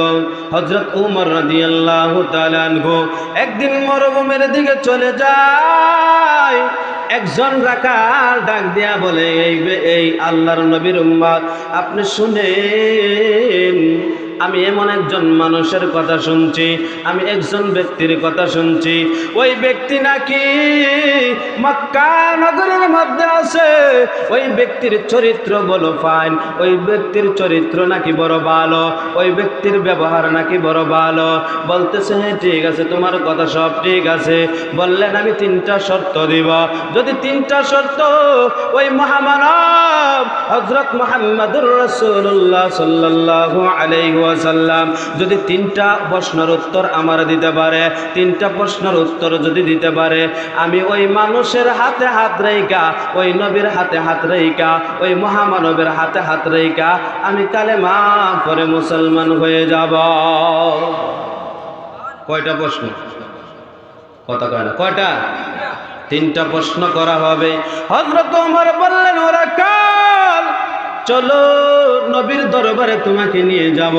হযরত উমর রাদিয়াল্লাহু তাআলা আনহু একদিন মরুভূমির দিকে চলে যায়। একজন রাখাল ডাক দিয়া বলে, এই আল্লাহর নবীর উম্মত, আপনি শুনেন, আমি এমন একজন মানুষের কথা শুনছি, আমি একজন ব্যক্তির কথা শুনছি, ওই ব্যক্তি নাকি মক্কা নগরের মধ্যে আছে, ওই ব্যক্তির চরিত্র বড় ফাইন, ওই ব্যক্তির চরিত্র নাকি বড় ভালো, ওই ব্যক্তির ব্যবহার নাকি বড় ভালো। বলতেছে, হ্যাঁ ঠিক আছে, তোমার কথা সব ঠিক আছে। বললেন, আমি 3টা শর্ত দিব, যদি 3টা শর্ত ওই মহামানব হযরত মুহাম্মদুর রাসূলুল্লাহ সাল্লাল্লাহু আলাইহি ওয়াসাল্লাম যদি 3টা প্রশ্নের উত্তর আমার দিতে পারে, 3টা প্রশ্নের উত্তর যদি দিতে পারে, আমি ওই মানুষের হাতে হাত রেখা, ওই নবীর হাতে হাত রেখা, ওই মহামানবের হাতে হাত রেখা আমি কালেমা পড়ে মুসলমান হয়ে যাব। কয়টা প্রশ্ন? কথা কয় না, কয়টা? 3টা প্রশ্ন করা হবে। হযরত ওমর বললেন, ওরা কাল চলো নবীর দরবারে তোমাকে নিয়ে যাব।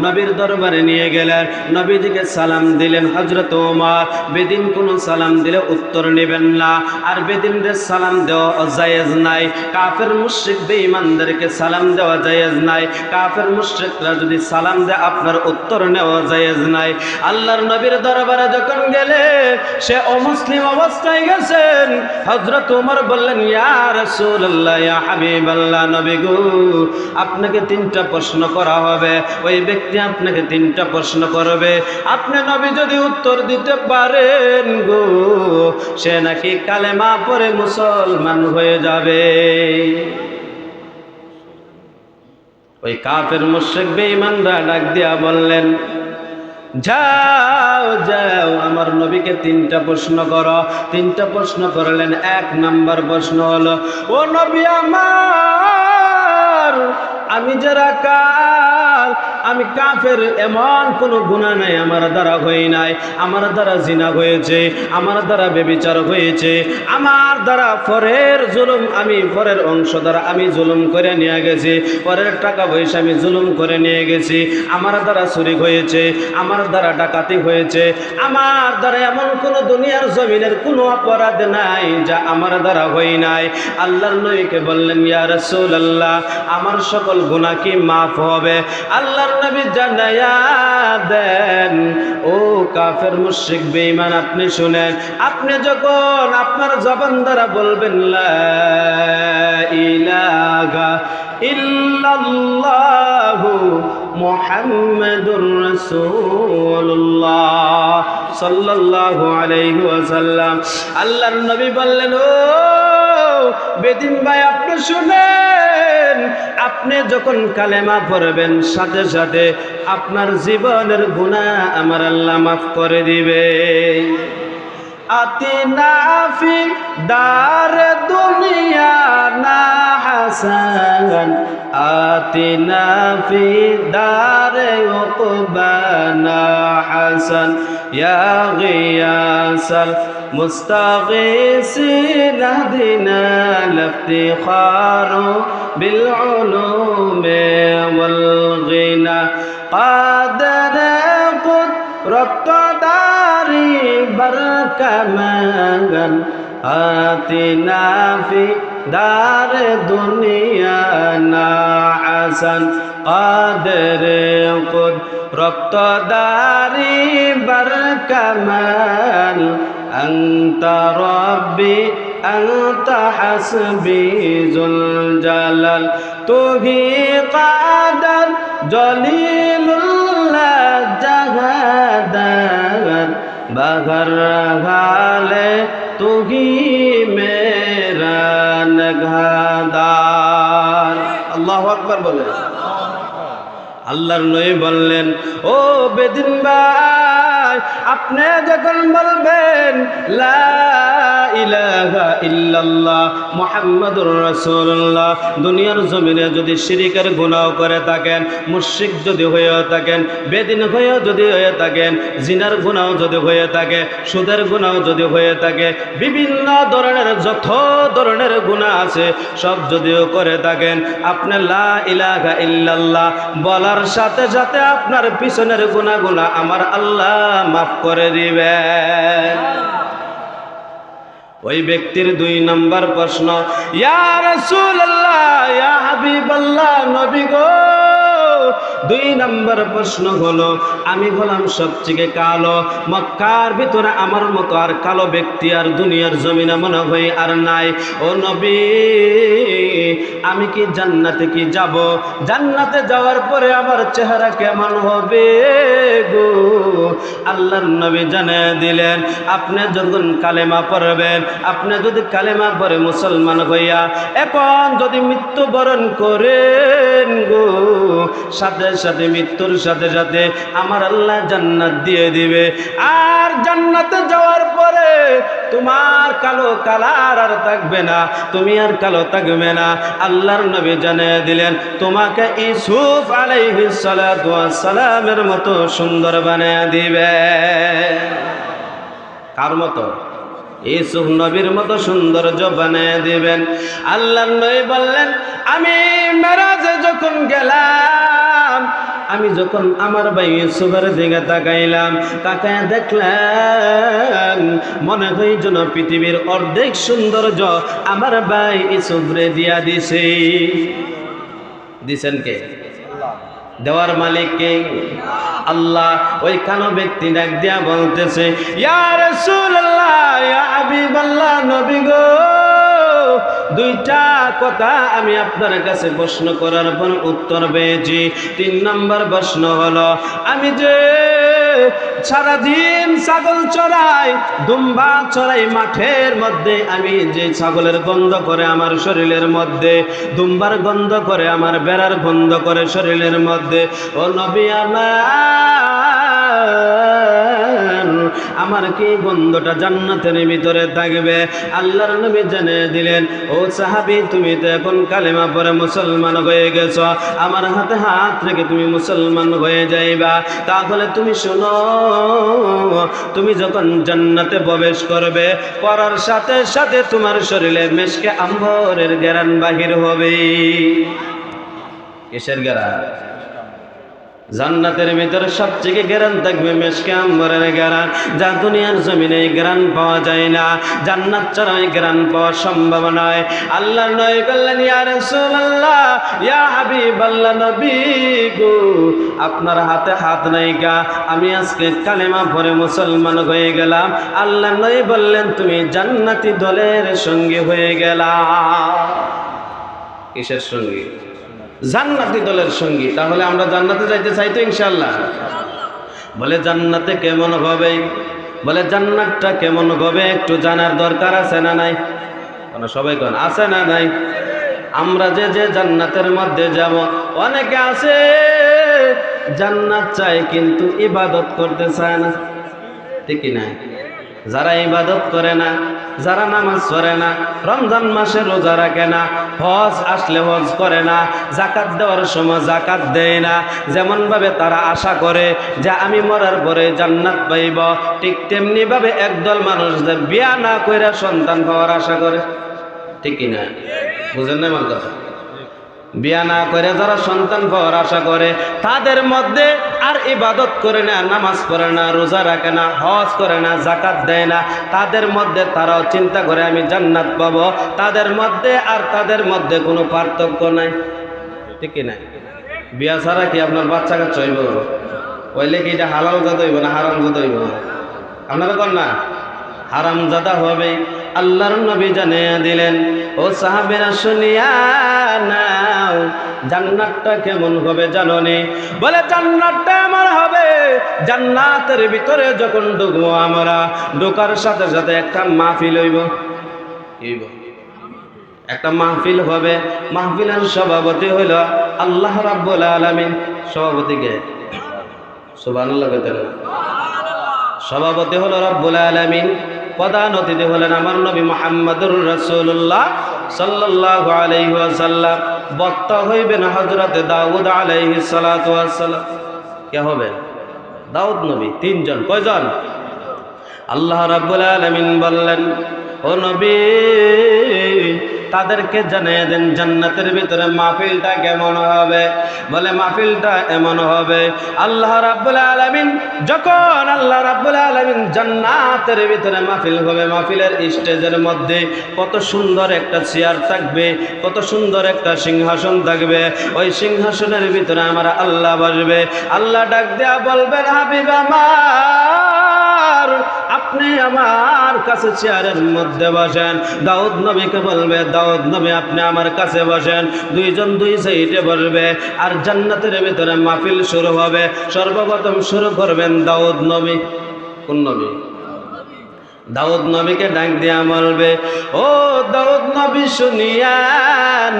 নবীর দরবারে নিয়ে গেলেন, নবীজিকে সালাম দিলেন। হযরত ওমর বেদিন কোনো সালাম দিলে উত্তর নেবেন না, আর বেদিনদের সালাম দেওয়া জায়েজ নাই, কাফের মুশরিক বেঈমানদেরকে সালাম দেওয়া জায়েজ নাই, কাফের মুশরিকরা যদি সালাম দেয় আপনার উত্তর নেওয়া জায়েজ নাই। আল্লাহর নবীর দরবারে যখন গেলেন, সে অমুসলিম অবস্থায় গেছেন। হযরত ওমর বললেন, ইয়া রাসূলুল্লাহ, ইয়া হাবিবাল্লাহ, নবী গো, আপনাকে 3টা প্রশ্ন করা হবে, ওই ব্যক্তি আপনাকে 3টা প্রশ্ন করবে, আপনি নবী যদি উত্তর দিতে পারেন গো, সে নাকি কালেমা পড়ে মুসলমান হয়ে যাবে। ওই কাফের মুশরিক বেঈমানরা ডাক দিয়া বললেন, যাও যাও আমার নবীকে 3টা প্রশ্ন করো। 3টা প্রশ্ন করলেন। 1 নাম্বার প্রশ্ন হলো, ও নবী আমার, আমি যারা আমি কাফের, এমন কোনো গুনাহ নাই আমার দ্বারা হই নাই। আমার দ্বারা জিনা হয়েছে, আমার দ্বারা ব্যভিচার হয়েছে, আমার দ্বারা পরের জুলুম, আমি পরের অংশ দ্বারা আমি জুলুম করে নিয়ে গেছি, পরের টাকা পয়সা আমি জুলুম করে নিয়ে গেছি, আমার দ্বারা চুরি হয়েছে, আমার দ্বারা ডাকাতি হয়েছে, আমার দ্বারা এমন কোনো দুনিয়ার জমিনের কোনো অপরাধ নাই যা আমার দ্বারা হই নাই। আল্লাহর নবীকে বললেন, ইয়া রাসূলুল্লাহ, আমার সকল গুনাহ কি মাফ হবে? আল্লাহর নবী জানায়া দেন, ও কাফের মুশরিক বেঈমান, আপনি শুনেন, আপনি যখন আপনার জবান দ্বারা বলবেন লা ইলাহা ইল্লাল্লাহু মুহাম্মাদুর রাসূলুল্লাহ সাল্লাল্লাহু আলাইহি ওয়াসাল্লাম, আল্লাহর নবী বললেন, ও বেদিন ভাই, আপনি শুনেন, আপনি যখন কালেমা পড়বেন সাথে সাথে আপনার জীবনের গুনাহ আমার আল্লাহ মাফ করে দিবে। আতিনা ফি দারে দুনিয়া না হাসান, আতিনা ফি দারে উকবানা হাসান, ইয়া গিয়াসাল মুস্তাগীসিন আহদিনা লিফতিখারু বিল উলুমি ওয়াল গিনা قادر رقداري بركمان آتنا في دار دنيانا حسن قادر رقداري بركمان أنت ربي أنت حسبي ذو الجلال تو هي قادر জলিলুল্লাহ জাহাদার বাঘর গালে তুহি মেরা নগাদার। আল্লাহু আকবার বলে। আল্লাহর নবী বললেন, ও বেদিন ভাই, আপনি যখন বলবেন লা ইলাহা ইল্লাল্লাহ মুহাম্মাদুর রাসূলুল্লাহ, দুনিয়ার জমিনে যদি শিরকের গুনাহ করে থাকেন, মুশরিক যদি হয়ে থাকেন, বেদিন হয়ে যদি হয়ে থাকেন, জিনার গুনাহ যদি হয়ে থাকে, সুদের গুনাহ যদি হয়ে থাকে, বিভিন্ন ধরনের যত ধরনের গুনাহ আছে সব যদিও করে থাকেন, আপনি লা ইলাহা ইল্লাল্লাহ বলার সাথে সাথে আপনার পিছনের গুনাহগুলো আমার আল্লাহ মাফ করে দিবেন। ওই ব্যক্তির 2 নম্বর প্রশ্ন, ইয়া রাসূলুল্লাহ, ইয়া হাবিবাল্লাহ, নবী গো, 2 নম্বর প্রশ্ন হলো, আমি হলাম সবচেয়ে কালো, মক্কার ভিতরে আমার মতো আর কালো ব্যক্তি আর দুনিয়ার জমিনে মনে হয় আর নাই। ও নবী, আমি কি জান্নাতে কি যাব? জান্নাতে যাওয়ার পরে আমার চেহারা কেমন হবে গো? আল্লাহর নবী জানিয়ে দিলেন, আপনি যখন কালেমা পড়বেন, আপনি যদি কালেমা পড়ে মুসলমান হইয়া এখন যদি মৃত্যুবরণ করেন গো, সাথে সাথে মৃত্যুর সাথে সাথে আমার আল্লাহ জান্নাত দিয়ে দিবে। আর জান্নাতে যাওয়ার পরে তোমার কালো কালার আর থাকবে না, তুমি আর কালো থাকবে না। আল্লাহর নবী জানিয়ে দিলেন, তোমাকে ইউসুফ আলাইহিস সালাতু ওয়াস সালামের মতো সুন্দর বানিয়ে দিবে। কার মতো? ইউসুফ নবীর মতো সৌন্দর্য বানিয়ে দিবেন। আল্লাহর নবী বললেন, আমি মেরাজে যখন গেলাম, আমি যখন আমার ভাই ইউসুফের দিকে তাকাইলাম, তাকায় দেখলাম মনে হয় যেন পৃথিবীর অর্ধেক সৌন্দর্য আমার ভাই ইউসুফরে দিয়া দিছে। দিছেন কে? দেওয়ার মালিক কে? আল্লাহ। ওই কালো ব্যক্তি ডাক দিয়া বলতেছে, ইয়া রাসূলুল্লাহ, ইয়া হাবিবাল্লাহ, নবী গো, দুইটা কথা আমি আপনার কাছে প্রশ্ন করার পর উত্তর পেয়েছি। 3 নম্বর প্রশ্ন হলো, আমি যে সারাদিন ছাগল চড়াই, দুম্বা চড়াই মাঠের মধ্যে, আমি যে ছাগলের গন্ধ করে আমার শরীরের মধ্যে, দুম্বার গন্ধ করে আমার বেড়ার গন্ধ করে শরীরের মধ্যে, ও নবী আমার কি গন্ধটা জান্নাতের ভিতরে থাকবে? আল্লাহর নবী জানিয়ে দিলেন, ও সাহাবী, তুমি তো এখন কালেমা পড়ে মুসলমান হয়ে গেছ, আমার হাতে হাত রেখে তুমি মুসলমান হয়ে যাইবা। তাহলে তুমি শোনো, তুমি যখন জান্নাতে প্রবেশ করবে, করার সাথে সাথে তোমার শরীরে মেশকে আম্বরের ঘ্রাণ বাহির হবে। কিসের ঘ্রাণ? জান্নাতের ভিতরে সবচেয়ে ঘ্রাণ থাকবে মেশকে আম্বরের ঘ্রাণ, যা দুনিয়ার জমিনে ঘ্রাণ পাওয়া যায় না। জান্নাত ছাড়া ঘ্রাণ পাওয়া সম্ভব নয়। আল্লাহর নবী বললেন, ইয়া রাসূলুল্লাহ, ইয়া হাবিবাল্লাহ, নবী গো, আপনার হাতে হাত নাই গা, আমি আজকে কালেমা পড়ে মুসলমান হয়ে গেলাম। আল্লাহর নবী বললেন, তুমি জান্নাতি দলের সঙ্গী হয়ে গেলা। কিসের সঙ্গী? জান্নাতি দলের সঙ্গী। তাহলে আমরা জান্নাতে যাইতে চাই তো ইনশাআল্লাহ? বলে জান্নাতে কেমন হবে? বলে জান্নাতটা কেমন হবে একটু জানার দরকার আছে না নাই? সবাই কোন আছে না নাই? আমরা যে যে জান্নাতের মধ্যে যাব, অনেকে আছে জান্নাত চায় কিন্তু ইবাদত করতে চায় না, ঠিক কি না? যারা ইবাদত করে না, যারা নামাজ পড়ে না, রমজান মাসে রোজা রাখে না, হজ আসলে হজ করে না, যাকাত দেওয়ার সময় যাকাত দেয় না, যেমন ভাবে তারা আশা করে যে আমি মরার পরে জান্নাত পাইব, ঠিক তেমনি ভাবে একদল মানুষ বিয়া না কইরা সন্তান পাওয়ার আশা করে, ঠিক কি না? বুঝেন না আমার কথা? বিয়া না করে যারা সন্তান পাওয়ার আশা করে, তাদের মধ্যে আর ইবাদত করে না, নামাজ পড়ে না, রোজা রাখে না, হজ করে না, যাকাত দেয় না, তাদের মধ্যে তারাও চিন্তা করে আমি জান্নাত পাবো, তাদের মধ্যে আর তাদের মধ্যে কোনো পার্থক্য নাই, ঠিক কি না? বিয়া ছাড়া কি আপনার বাচ্চা কাচ্চা হইব? হইলে কি এটা হালাল জাদা হইব না হারাম জাদা হইব? আপনারা কর না, হারাম জাদা হবে। আল্লাহর নবী জানিয়ে দিলেন, ও সাহাবীরা শুনিয়া নাও, জান্নাতটা কেমন হবে জানো নি? বলে জান্নাতটা এমন হবে, জান্নাতের ভিতরে যখন ঢুকবো আমরা, ঢোকার সাথে সাথে একটা মাহফিল হইব। একটা মাহফিল হবে, মাহফিলের সভাপতি হইল আল্লাহ রাব্বুল আলামিন। সভাপতি কে? সুবহানাল্লাহ। সভাপতি হলো রব্বুল আলামিন, প্রধান অতিথি হলেন আমার নবী মুহাম্মদুর রাসূলুল্লাহ সাল্লাল্লাহু আলাইহি ওয়াসাল্লাম। বক্তা হইবেন হযরতে দাউদ আলাইহিস সালাতু ওয়াস সালাম। কে হবে? দাউদ নবী। 3 জন। কয়জন? আল্লাহ রাব্বুল আলামিন বললেন, ও নবী, তাদেরকে জানিয়ে দেন জান্নাতের ভিতরে মাহফিলটা কেমন হবে। বলে মাহফিলটা এমন হবে, আল্লাহ রাব্বুল আলামিন যখন আল্লাহ রাব্বুল আলামিন জান্নাতের ভিতরে মাহফিল হবে, মাহফিলের স্টেজের মধ্যে কত সুন্দর একটা চেয়ার থাকবে, কত সুন্দর একটা সিংহাসন থাকবে। ওই সিংহাসনের ভিতরে আমার আল্লাহ বসবে। আল্লাহ ডাক দেয়া বলবেন, হাবিব আমার, আপনি আমার কাছে চেয়ারের মধ্যে বসেন। দাউদ নবীকে বলবে, দাউদ নবী আপনি আমার কাছে বসেন। 2 জন 2 সাইডে বসবে, আর জান্নাতের ভিতরে মাহফিল শুরু হবে। সর্বপ্রথম শুরু করবেন দাউদ নবী। কোন নবী? দাউদ নবীকে ডাক দিয়া বলবে, ও দাউদ নবী শুনিয়া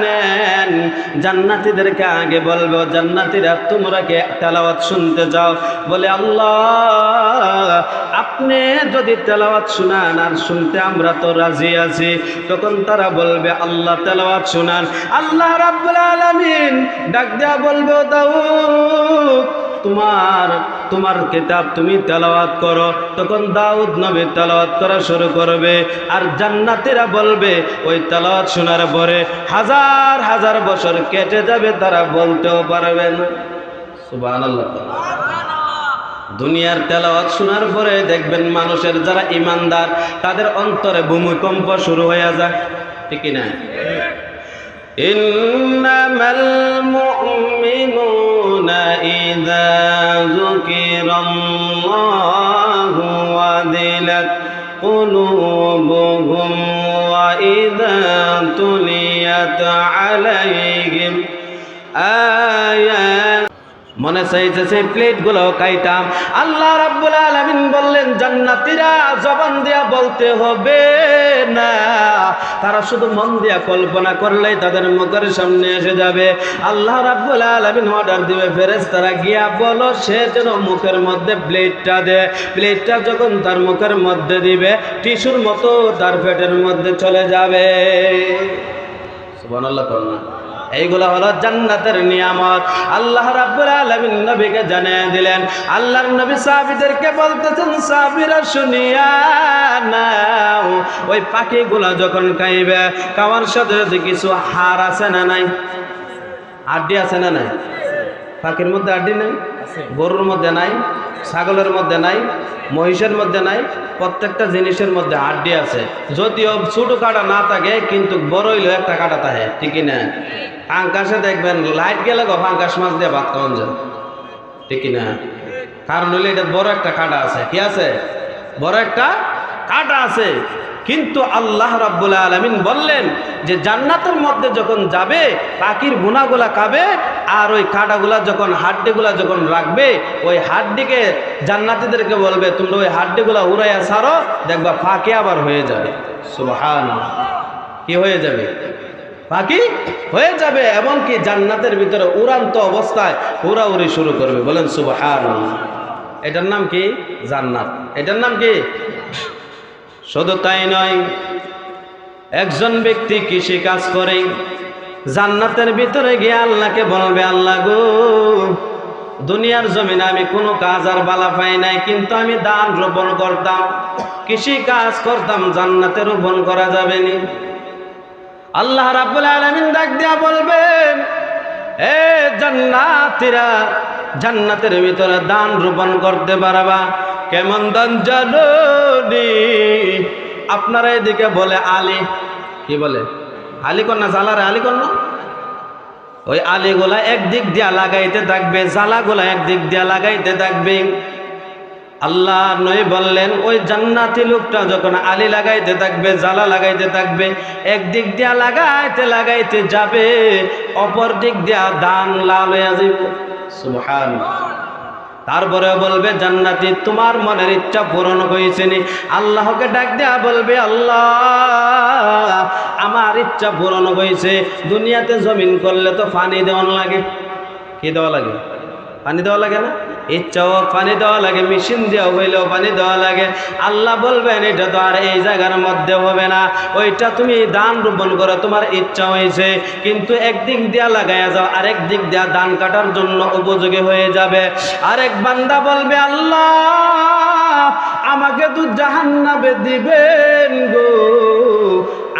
নেন। জান্নাতীদেরকে আগে বলবে, জান্নাতীরা তোমরা কে তেলাওয়াত শুনতে যাও? বলে আল্লাহ, আপনি যদি তেলাওয়াত শুনান আর শুনতে আমরা তো রাজি আছি। তখন তারা বলবে, আল্লাহ তেলাওয়াত শুনান। আল্লাহ রাব্বুল আলামিন ডাক দিয়া বলবে, দাউদ তোমার কিতাব তুমি তেলাওয়াত করো। তখন দাউদ নবী তেলাওয়াত করা শুরু করবে, আর জান্নাতীরা বলবে, ওই তেলাওয়াত শোনার পরে হাজার হাজার বছর কেটে যাবে, তারা বলতেও পারবে না। সুবহানাল্লাহ। দুনিয়ার তেলাওয়াত শোনার পরে দেখবেন মানুষের যারা ইমানদার, তাদের অন্তরে ভূমিকম্প শুরু হয়ে যায়, ঠিক কি না? ইন্নামাল মুমিনুনা ইযা যুকিরাল্লাহু ওয়াজিলাত কুলুবুহুম ওয়া ইযা وإذا تليت عليهم آيات মনে চাইছে সেই প্লেটগুলো খাইতাম। আল্লাহ রাব্বুল আলামিন বললেন জান্নাতীরা জবান দিয়া বলতে হবে না, তারা শুধু মন দিয়া কল্পনা করলেই তাদের মুখের সামনে এসে যাবে। আল্লাহ রাব্বুল আলামিন অর্ডার দিবে ফেরেশতারা গিয়া বলো সে যেন মুখের মধ্যে প্লেটটা দেয়। প্লেটটা যখন তার মুখের মধ্যে দিবে টিস্যুর মতো তার পেটের মধ্যে চলে যাবে। সুবহানাল্লাহ বলনা। এইগুলা হলো জান্নাতের নিয়ামত। আল্লাহ রাব্বুল আলামিন নবীকে জানিয়ে দিলেন। আল্লাহর নবী সাহাবীদেরকে বলতেছেন সাহাবীরা শুনিয়া নাও, ওই পাখিগুলা যখন খাইবে খাওয়ার সাথে সাথে কিছু হাড় আছে না নাই? হাড্ডি আছে না নাই? পাখির মধ্যে হাড্ডি নাই? গরুর মধ্যে নাই, ছাগলের মধ্যে নাই, মহিষের মধ্যে নাই, প্রত্যেকটা জিনিসের মধ্যে হাড্ডি আছে। যদিও ছোট কাটা না থাকে কিন্তু বড় হইলেও একটা কাটা থাকে, ঠিক না? ফাঙ্কাসে দেখবেন লাইট গেলে ফাঙ্কাস মাছ দিয়ে ভাত খাওয়ান যায়, ঠিক না? কারণ হইলে এটা বড় একটা কাটা আছে। কি আছে? বড় একটা কাটা আছে। কিন্তু আল্লাহ রাব্বুল আলামিন বললেন যে জান্নাতের মধ্যে যখন যাবে পাখির গুনাগুলা খাবে, আর ওই কাঁটাগুলা যখন হাড্ডিগুলা যখন রাখবে ওই হাড্ডিকে জান্নাতীদেরকে বলবে তোমরা ওই হাড্ডিগুলা উড়াইয়া ছাড়ো, দেখবা পাখি আবার হয়ে যাবে। সুবহানাল্লাহ। কি হয়ে যাবে? পাখি হয়ে যাবে। এমনকি জান্নাতের ভিতরে উড়ান্ত অবস্থায় উড়াউড়ি শুরু করবে। বলেন সুবহানাল্লাহ। এটার নাম কি? জান্নাত। এটার নাম কি? শুধু তাই নয়, একজন ব্যক্তি কৃষি কাজ করে জান্নাতের ভিতরে গিয়ে আল্লাহকে বলবে আল্লাহ গো, দুনিয়ার জমিনে আমি কোনো কাজ আর বালা পাই নাই, কিন্তু আমি ধান রোপণ করতাম, কৃষি কাজ করতাম, জান্নাতে রোপণ করা যাবে নি? আল্লাহ রাব্বুল আলামিন ডাক দিয়া বলবেন এ জান্নাতীরা, জান্নাতের ভিতরে ধান রোপণ করতে পারবা? কেমন ধান জানো নি? আপনারা এদিকে বলে আলি। কি বলে? আলি কন্যা, জালারে আলি কন্যা। ওই আলিগুলা একদিক দিয়া লাগাইতে থাকবে, জালাগুলা একদিক দিয়া লাগাইতে থাকবে। আল্লাহ নবী বললেন ওই জান্নাতি লোকটা যখন আলি লাগাইতে থাকবে, জালা লাগাইতে থাকবে, একদিক দিয়া লাগাইতে লাগাইতে যাবে, অপর দিক দিয়া ধান লাল হয়ে যাবে। সুবহানাল্লাহ। তারপরে বলবে জান্নাতি তোমার মনের ইচ্ছা পূরণ হয়েছে নি? আল্লাহকে ডাক দেয়া বলবে আল্লাহ আমার ইচ্ছা পূরণ হয়েছে। দুনিয়াতে জমিন করলে তো পানি দেওয়া লাগে। কি দেওয়া লাগে? পানি দেওয়া লাগে না? ইচ্ছাও পানি দেওয়া লাগে, মেশিন দেওয়া হইলেও পানি দেওয়া লাগে। আল্লাহ বলবেন এটা তো আর এই জায়গার মধ্যে হবে না, ওইটা তুমি ধান রোপণ করো, তোমার ইচ্ছা হয়েছে, কিন্তু একদিক দিয়া লাগাইয়া যাও, আরেক দিক দিয়া ধান কাটার জন্য উপযোগী হয়ে যাবে। আরেক বান্দা বলবে আল্লাহ আমাকে তো জাহান্নামে দিবেন গো,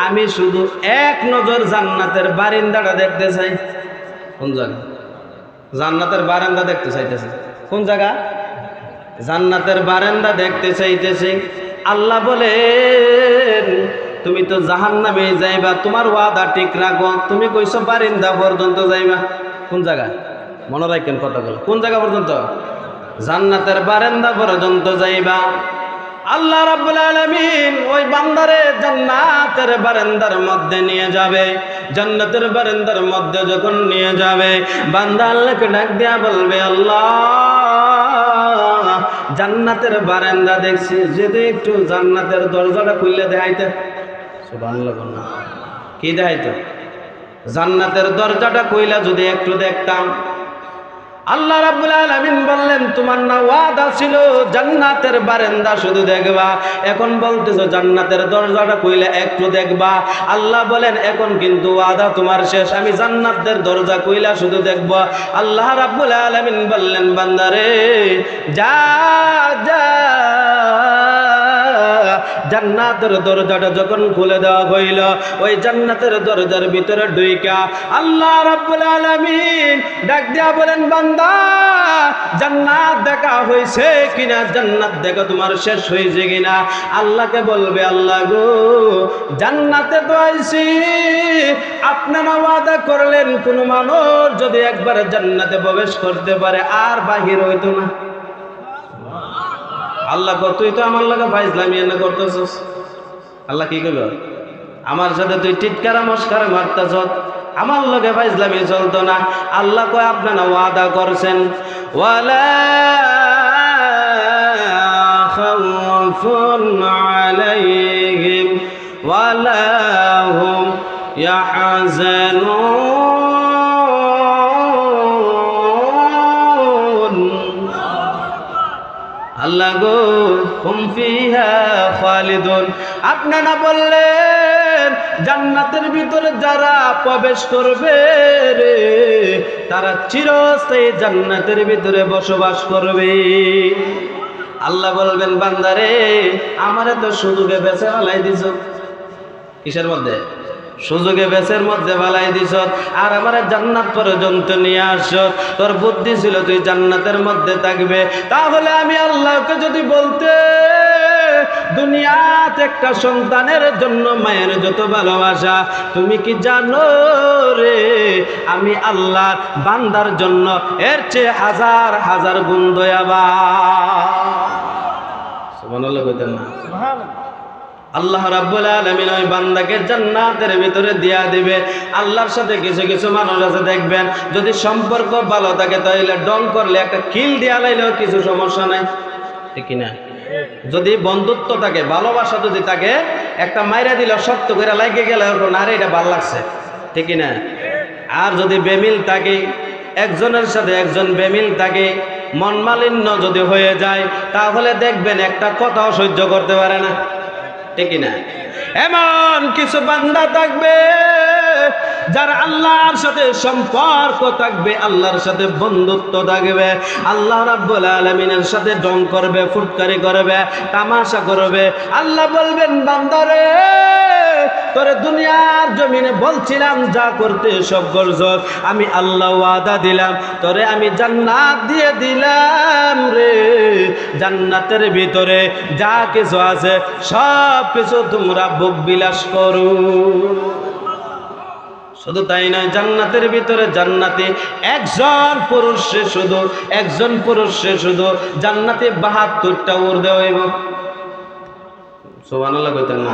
আমি শুধু এক নজর জান্নাতের বারিন্দাটা দেখতে চাই। কোন জায়গা? জান্নাতের বারান্দা দেখতে চাইতেছে। কোন জায়গা? জান্নাতের বারান্দা দেখতে চাইতেছে। আল্লাহ বলেন তুমি তো জাহান্নামে যাইবা, তোমার ওয়াদা ঠিক রাখো, তুমি কইছো বারিন্দা পর্যন্ত যাইবা। কোন জায়গা? মনে রাখেন কথাগুলো। কোন জায়গা পর্যন্ত? জান্নাতের বারান্দা পর্যন্ত যাইবা। আল্লাহ রাব্বুল আলামিন ওই বান্দারে জান্নাতের বারান্দার মধ্যে নিয়ে যাবে। জান্নাতের বারান্দার মধ্যে যখন নিয়ে যাবে, বান্দা আল্লাহকে ডাক দিয়া বলবে আল্লাহ জান্নাতের বারান্দা দেখছি, যদি একটু জান্নাতের দরজাটা খুলে দেখাইতে। সুবহানাল্লাহ। কি দেখাইতে? জান্নাতের দরজাটা খুইলা যদি একটু দেখতাম। আল্লাহ রাব্বুল আলামিন বললেন তোমার না ওয়াদা ছিল জান্নাতের বারান্দা শুধু দেখবা, এখন বলতেছো জান্নাতের দরজাটা খুলে একটু দেখবা। আল্লাহ বলেন এখন কিন্তু ওয়াদা তোমার শেষ, আমি জান্নাতের দরজা খুইলা শুধু দেখব। আল্লাহ রাব্বুল আলামিন বললেন বান্দারে যা যা, জান্নাতের দরজাটা যখন খুলে দেওয়া হইল, ওই জান্নাতের দরজার ভিতরে ঢুইকা আল্লাহ রাব্বুল আলামিন ডাক দিয়া বলেন বান্দা জান্নাত দেখা হয়েছে কিনা, জান্নাত দেখা তোমার শেষ হয়েছে কিনা। আল্লাহকে বলবে আল্লাহ গো জান্নাতে তো আইছি, আপনারা ওয়াদা করলেন কোন মানুষ যদি একবার জান্নাতে প্রবেশ করতে পারে আর বাহির হইতো না। আল্লাহ তুই তো আমার লাগে ফাইজলামি এনে করতেছস। আল্লাহ কি কইব? আমার সাথে তুই টিটকারা মস্কারা মারতাছ, আমার লগে ফাইজলামি চলতো না। আল্লাহ কয় আপনারা ওয়াদা করছেন, ওয়ালা খাউফুন আলাইহিম ওয়ালা হুম ইয়াহজানুন। আল্লাহ গো হুম ফিহা খালিদুন, আপনারা বললেন জান্নাতের ভিতরে যারা প্রবেশ করবে রে তারা চিরস্থায়ী জান্নাতের ভিতরে বসবাস করবে। আল্লাহ বলবেন বান্দারে আমারে তো সুযোগে বেঁচে ফেলাই দিছ। কিসের মধ্যে? সুযোগে বেচের মধ্যে বালাই দিছ, আর আমার জান্নাত পর্যন্ত নিয়ে আস। তোর বুদ্ধি ছিল তুই জান্নাতের মধ্যে থাকবে, তাহলে আমি আল্লাহকে যদি বলতে দুনিয়াতে একটা সন্তানের জন্য মায়ের যত ভালোবাসা, তুমি কি জানো রে আমি আল্লাহ বান্দার জন্য এর চেয়ে হাজার হাজার গুণ দয়াবান। সুবহানাল্লাহ কইতেন না? আল্লাহ রাব্বুল আলামিন ওই বান্দাকে জান্নাতের ভিতরে দিয়া দিবে। আল্লাহর সাথে কিছু কিছু মানুষ আছে দেখবেন, যদি সম্পর্ক ভালো থাকে তাহলে ডং করলে একটা কিল দিয়া লাইলেও কিছু সমস্যা নাই, ঠিক না? যদি বন্ধুত্ব থাকে, ভালোবাসা যদি থাকে, একটা মাইরা দিলে শক্ত করে লাগে গেলে আরে এটা ভালো লাগছে, ঠিক না? আর যদি বেমিল থাকে, একজনের সাথে একজন বেমিল থাকে, মন মালিন্য যদি হয়ে যায়, তাহলে দেখবেন একটা কথাও সহ্য করতে পারে না, ঠিক না? এমন কিছু বান্দা থাকবে যার আল্লাহর সাথে সম্পর্ক থাকবে, আল্লাহর সাথে বন্ধুত্ব থাকবে, আল্লাহ রাব্বুল আলামিনের সাথে ডং করবে, ফুটকারি করবে, তামাশা করবে। আল্লাহ বলবেন বান্দারে তোরে দুনিয়ার জমিনে বলছিলাম যা করতে সব করছ, আমি আল্লাহ ওয়াদা দিলাম তোরে আমি জান্নাত দিয়ে দিলাম রে। জান্নাতের ভিতরে যা কিছু আছে সব কিছু তোমরা ভোগ বিলাস করো। শুধু তাই নয়, জান্নাতের ভিতরে জান্নাতে একজন পুরুষে শুধু জান্নাতে 72টা উর দেওয়া হইব। সুবহানাল্লাহ কইতেন না?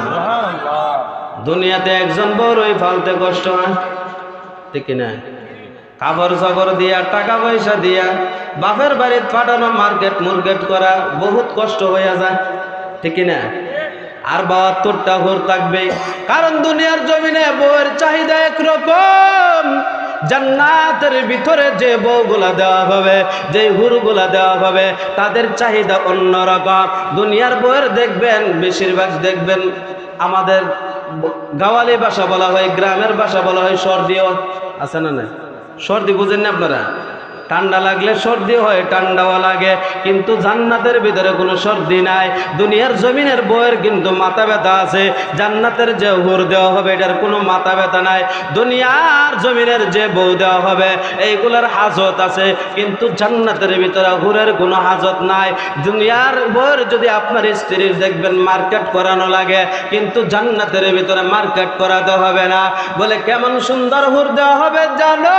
দুনিয়াতে একজন বড়ই ফালতে কষ্ট হয়, ঠিক না? কাপড় চাপড় দিয়া, টাকা পয়সা দিয়া, বাপের বাড়িতে পাঠানো, মার্কেট মুরগেট করা বহুত কষ্ট হইয়া যায়, ঠিক না? আর 72টা হুর থাকবে, কারণ দুনিয়ার জমিনে বউয়ের চাহিদা একরকম, জান্নাতের ভিতরে যে বউগুলা দেওয়া হবে, যে হুরগুলা দেওয়া হবে, তাদের চাহিদা অন্যরকম। দুনিয়ার বউয়ের দেখবেন বেশিরভাগ দেখবেন আমাদের গাওয়ালি ভাষা বলা হয়, গ্রামের ভাষা বলা হয় সর্দিও আছে না? না সর্দি বুঝেন না আপনারা? ঠান্ডা লাগলে সর্দি হয়, ঠান্ডাও লাগে, কিন্তু জান্নাতের ভিতরে কোনো সর্দি নাই। দুনিয়ার জমিনের বউয়ের কিন্তু মাথা ব্যথা আছে, জান্নাতের যে হুর দেওয়া হবে এটার কোনো মাথা ব্যথা নাই। দুনিয়ার জমিনের যে বউ দেওয়া হবে এইগুলোর হাজত আছে, কিন্তু জান্নাতের ভিতরে হুরের কোনো হাজত নাই। দুনিয়ার বউয়ের যদি আপনার স্ত্রীর দেখবেন মার্কেট করানো লাগে, কিন্তু জান্নাতের ভিতরে মার্কেট করাতে হবে না। বলে কেমন সুন্দর হুর দেওয়া হবে জানো?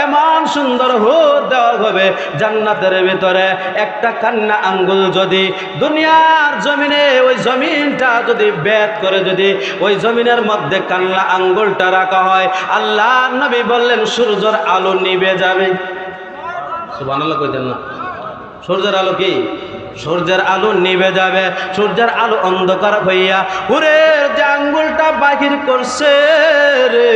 এমন সুন্দর হুর দেওয়া হবে জান্নাতের ভিতরে, একটা কান্না আঙ্গুল যদি দুনিয়ার জমিনে ওই জমিনটা যদি বেদ করে যদি ওই জমিনের মধ্যে কান্না আঙ্গুলটা রাখা হয়, আল্লাহ নবী বললেন সূর্যের আলো নিভে যাবে। সুবহানাল্লাহ কইতেন না? সূর্যের আলো কি? সূর্যের আলো নিভে যাবে, সূর্যের আলো অন্ধকার হইয়া হুরের যে আঙ্গুলটা বাহির করছে রে,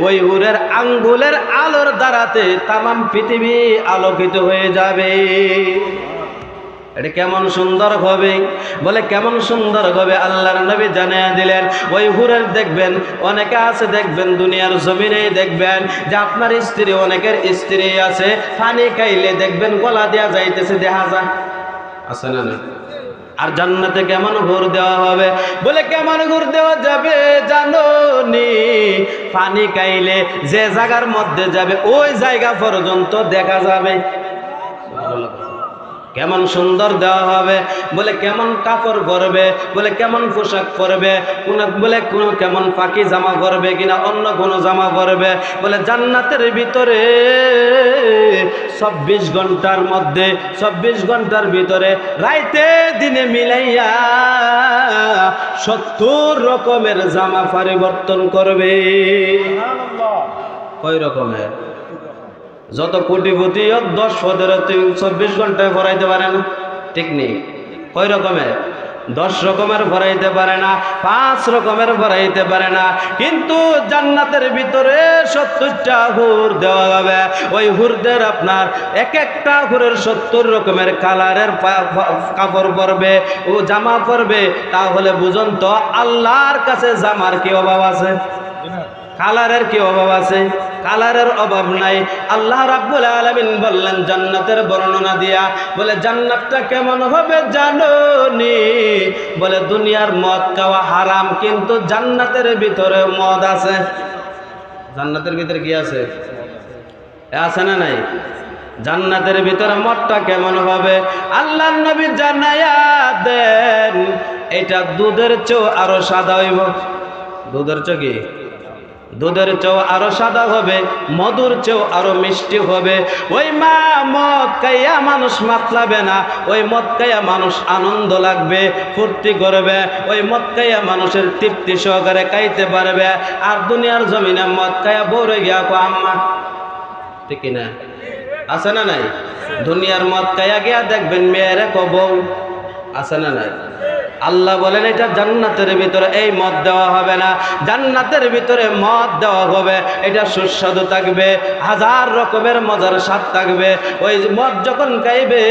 ওই হুরের আঙ্গুলের আলোর দ্বারাতে তামাম পৃথিবী আলোকিত হয়ে যাবে। এটা কেমন সুন্দর হবে? বলে কেমন সুন্দর হবে আল্লাহর নবী জানিয়ে দিলেন। ওই হুরের দেখবেন অনেকে আছে, দেখবেন দুনিয়ার জমিনে দেখবেন যে আপনার স্ত্রী, অনেকের স্ত্রী আছে, পানি খাইলে দেখবেন গলা দেয়া যাইতেছে, দেখা যায়, আছে না? না। আর জান্নাতে কেমন হুর দেওয়া হবে? বলে কেমন হুর দেওয়া যাবে জানো নি? পানি খাইলে যে জায়গার মধ্যে যাবে ওই জায়গা পর্যন্ত দেখা যাবে। কেমন সুন্দর দেওয়া হবে, বলে কেমন কাপড় পরবে, বলে কেমন পোশাক পরবে, বলে কোনো কেমন পাখি জামা পরবে কিনা অন্য কোনো জামা পরবে। বলে জান্নাতের ভিতরে 24 ঘন্টার মধ্যে 24 ঘন্টার ভিতরে রাইতে দিনে মিলাইয়া 70 রকমের জামা পরিবর্তন করবে। কয় রকমের? যত কোটিপতি হোক 10-15 24 ঘন্টায় ভরাইতে পারে না, ঠিক নেই। কয় রকমের? 10 রকমের ভরাইতে পারে না, 5 রকমের ভরাইতে পারে না। কিন্তু জান্নাতের ভিতরে 70টা হুর দেওয়া হবে। ওই হুরদের আপনার এক একটা হুরের 70 রকমের কালারের কাপড় পরবে ও জামা পরবে। তাহলে বুঝুন তো আল্লাহর কাছে জামার কি অভাব আছে? কালারের কি অভাব আছে? কালারের অভাব নাই। আল্লাহ রাব্বুল আলামিন বললেন জান্নাতের বর্ণনা দিয়া, বলে জান্নাতটা কেমন হবে জানোনি? বলে দুনিয়ার মদ খাওয়া হারাম, কিন্তু জান্নাতের ভিতরে মদ আছে। জান্নাতের ভিতরে কি আছে? আছে না নাই? জান্নাতের ভিতরে মদটা কেমন হবে আল্লাহর নবী জানায়া দেন, এটা দুধের চেয়েও আরো সাদা হইব। দুধের চেয়ে কি? দুধের চেয়েও আরো সাদা হবে, মধুর চেয়েও আরো মিষ্টি হবে। ওই মা মদ খাইয়া মানুষ মাতলাবে না, ওই মদ খাইয়া মানুষ আনন্দ লাগবে, ফুর্তি করবে, ওই মদ খাইয়া মানুষের তৃপ্তি সহকারে খাইতে পারবে। আর দুনিয়ার জমিনে মদ খাইয়া বউরে গিয়া কো আম্মা, ঠিক না? আছে না নাই? দুনিয়ার মদ খাইয়া গিয়া দেখবেন মেয়েরে কো বউ, আছে না নাই? আল্লাহ বলেন এটা জান্নাতের ভিতরে এই মদ দেওয়া হবে না। জান্নাতের ভিতরে মদ দেওয়া হবে, এটা সুস্বাদু থাকবে, 1000 রকমের মজার স্বাদ থাকবে। ওই মদ যখন খাইবে